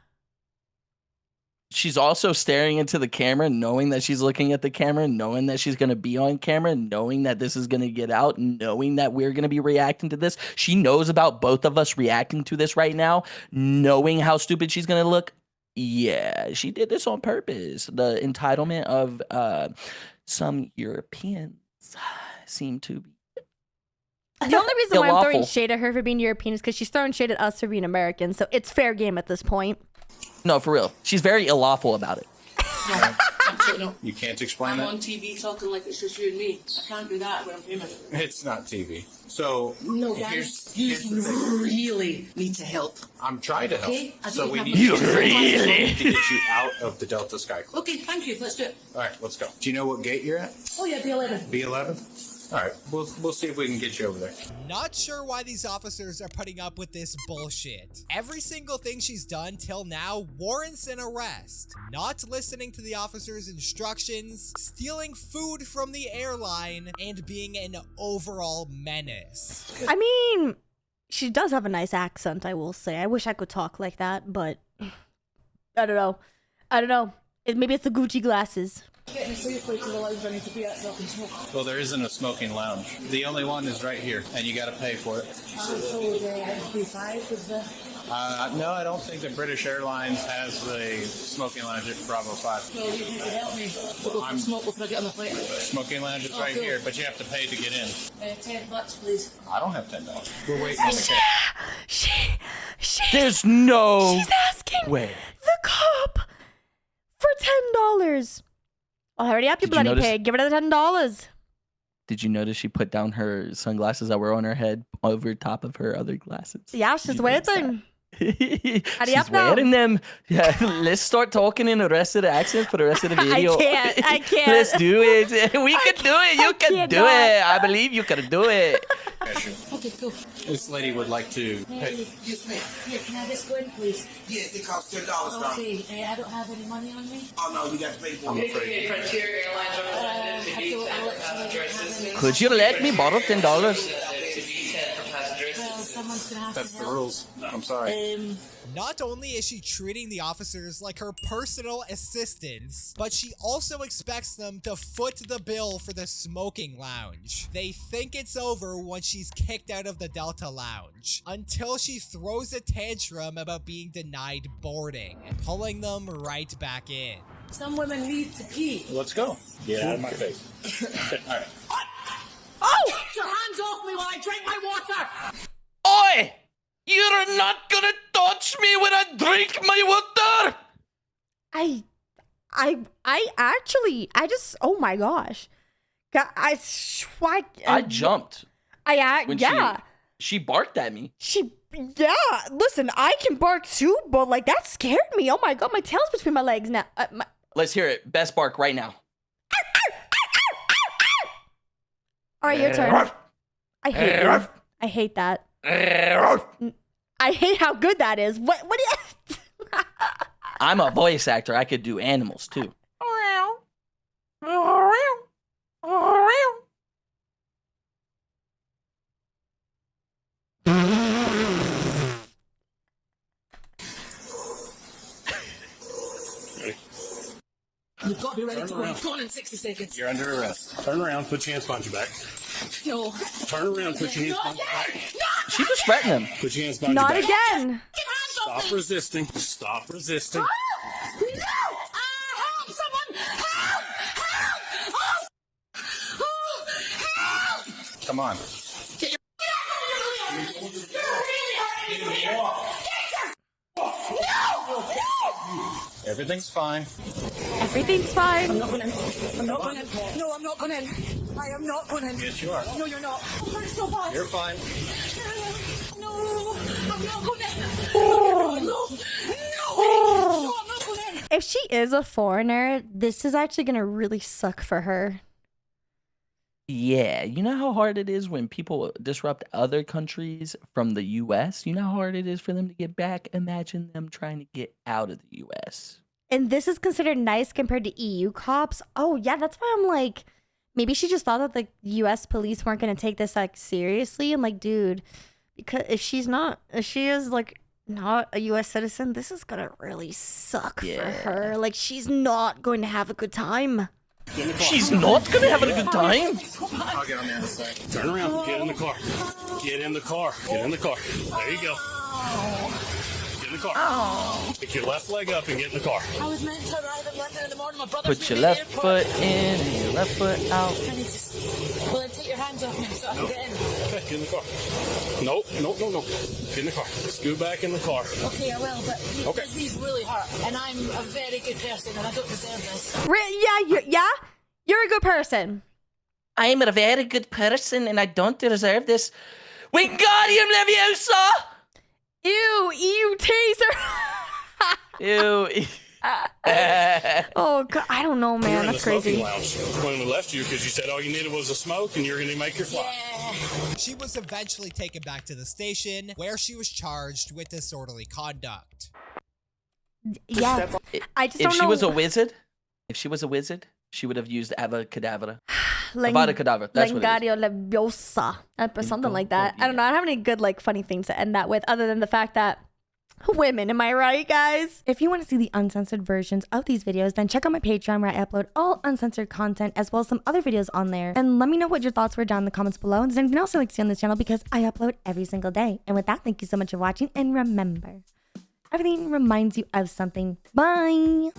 She's also staring into the camera, knowing that she's looking at the camera, knowing that she's going to be on camera, knowing that this is going to get out, knowing that we're going to be reacting to this. She knows about both of us reacting to this right now, knowing how stupid she's going to look. Yeah, she did this on purpose. The entitlement of some Europeans seem to be. The only reason why I'm throwing Lawful. shade at her for being European is because she's throwing shade at us for being American. So it's fair game at this point. No, for real. She's very illawful about it. No. You can't explain I'm that? on TV talking like it's just you and me. I can't do that when I'm famous. It's not TV. So No, here's guys, you the- really need to help. I'm trying to help. Okay, I So think we I'm- need You to really? to get you out of the Delta Sky Club. Okay, thank you. Let's do it. All right, let's go. Do you know what gate you're at? Oh yeah, B11. B11? All right, we'll see if we can get you over there. Not sure why these officers are putting up with this bullshit. Every single thing she's done till now warrants an arrest. Not listening to the officers' instructions, stealing food from the airline, and being an overall menace. I mean, she does have a nice accent, I will say. I wish I could talk like that, but I don't know. Maybe it's the Gucci glasses. Get me safely to the lounge. I need to be at so I can smoke. Well, there isn't a smoking lounge. The only one is right here, and you got to pay for it. So B5 is the... No, I don't think that British Airlines has the smoking lounge at Bravo 5. No, you need to help me to go for a smoke before I get on the flight. Smoking lounge is Oh, right cool. here, but you have to pay to get in. $10, please. I don't have $10. We're waiting on the cab. There's no She's asking way. the cop for $10. Already up, you Did you bloody notice- pig. Give her the $10. Did you notice she put down her sunglasses that were on her head over top of her other glasses? Yeah, she's waiting. She's wearing them. Yeah, let's start talking in the rest of the accent for the rest of the video. I can't. Let's do it. We can do it. You can do cannot. it. I believe you can do it. Okay, cool. This lady would like to pay. Yes, ma'am. Here, can I just go in, please? Yes, it costs $10. Okay, I don't have any money on me. Oh no, you got to pay for I'm it. afraid. Could you let me borrow $10? Well, someone's gonna have That's to the help. rules. I'm sorry. Not only is she treating the officers like her personal assistants, but she also expects them to foot the bill for the smoking lounge. They think it's over once she's kicked out of the Delta Lounge, until she throws a tantrum about being denied boarding, pulling them right back in. Some women need to pee. Let's go. Get out of my face. All right. Oh! Get your hands off me while I drink my water! Oi! You're not gonna touch me when I drink my water! Oh my gosh. I jumped. when Yeah. She barked at me. Yeah, listen, I can bark too, but like that scared me. Oh my god, my tail's between my legs now. Let's hear it. Best bark right now. All right, your turn. I hate you. I hate that. I hate how good that is. What do you... I'm a voice actor. I could do animals too. You've got to be ready to go. Go on in 60 seconds. You're under arrest. Turn around, put your hands behind your back. No. Turn around, put your hands behind your back. She just threatened him. Put your hands behind Not your back. again. Stop resisting. Stop resisting. No! Help! Someone! Help! Help! Oh! Help! Come on. Get your... Everything's fine. Everything's fine. I'm not going in. I'm not going in. No, I'm not going in. I am not going in. Yes, you are. No, you're not. It hurts so bad. You're fine. No, I'm not going in. No, no, I'm not going in. If she is a foreigner, this is actually gonna really suck for her. Yeah, you know how hard it is when people disrupt other countries from the US? You know how hard it is for them to get back? Imagine them trying to get out of the US. And this is considered nice compared to EU cops. Oh yeah, that's why I'm like, maybe she just thought that the US police weren't gonna take this like seriously. And like, dude, because if she is like not a US citizen, this is gonna really suck for her. Like, she's not going to have a good time. She's not gonna have a good time. I'll get on the other side. Turn around. Get in the car. Get in the car. Get in the car. There you go. Get in the car. Pick your left leg up and get in the car. I was meant to arrive at London in the morning. My brother. Put your left foot in and your left foot out. Well, then take your hands off me so I can get in. Okay, get in the car. No. Get in the car. Scoot back in the car. Okay, I will, but he's really hurt, and I'm a very good person, and I don't deserve this. You're a good person. I am a very good person and I don't deserve this. Wingardium Leviosa! Ew, taser. Ew. Oh God, I don't know, You're man. in That's the smoking crazy. lounge when we left you because you said all you needed was a smoke and you're going to make your flight. She was eventually taken back to the station where she was charged with disorderly conduct. Yeah, I just don't know. If she was a wizard, she would have used Avada Kedavra. Avada Kedavra. That's what it is. Wingardium Leviosa, something like that. I don't know. I don't have any good like funny things to end that with, other than the fact that women. Am I right, guys? If you want to see the uncensored versions of these videos, then check out my Patreon where I upload all uncensored content as well as some other videos on there. And let me know what your thoughts were down in the comments below. And there's anything else you'd like to see on this channel because I upload every single day. And with that, thank you so much for watching. And remember, everything reminds you of something. Bye.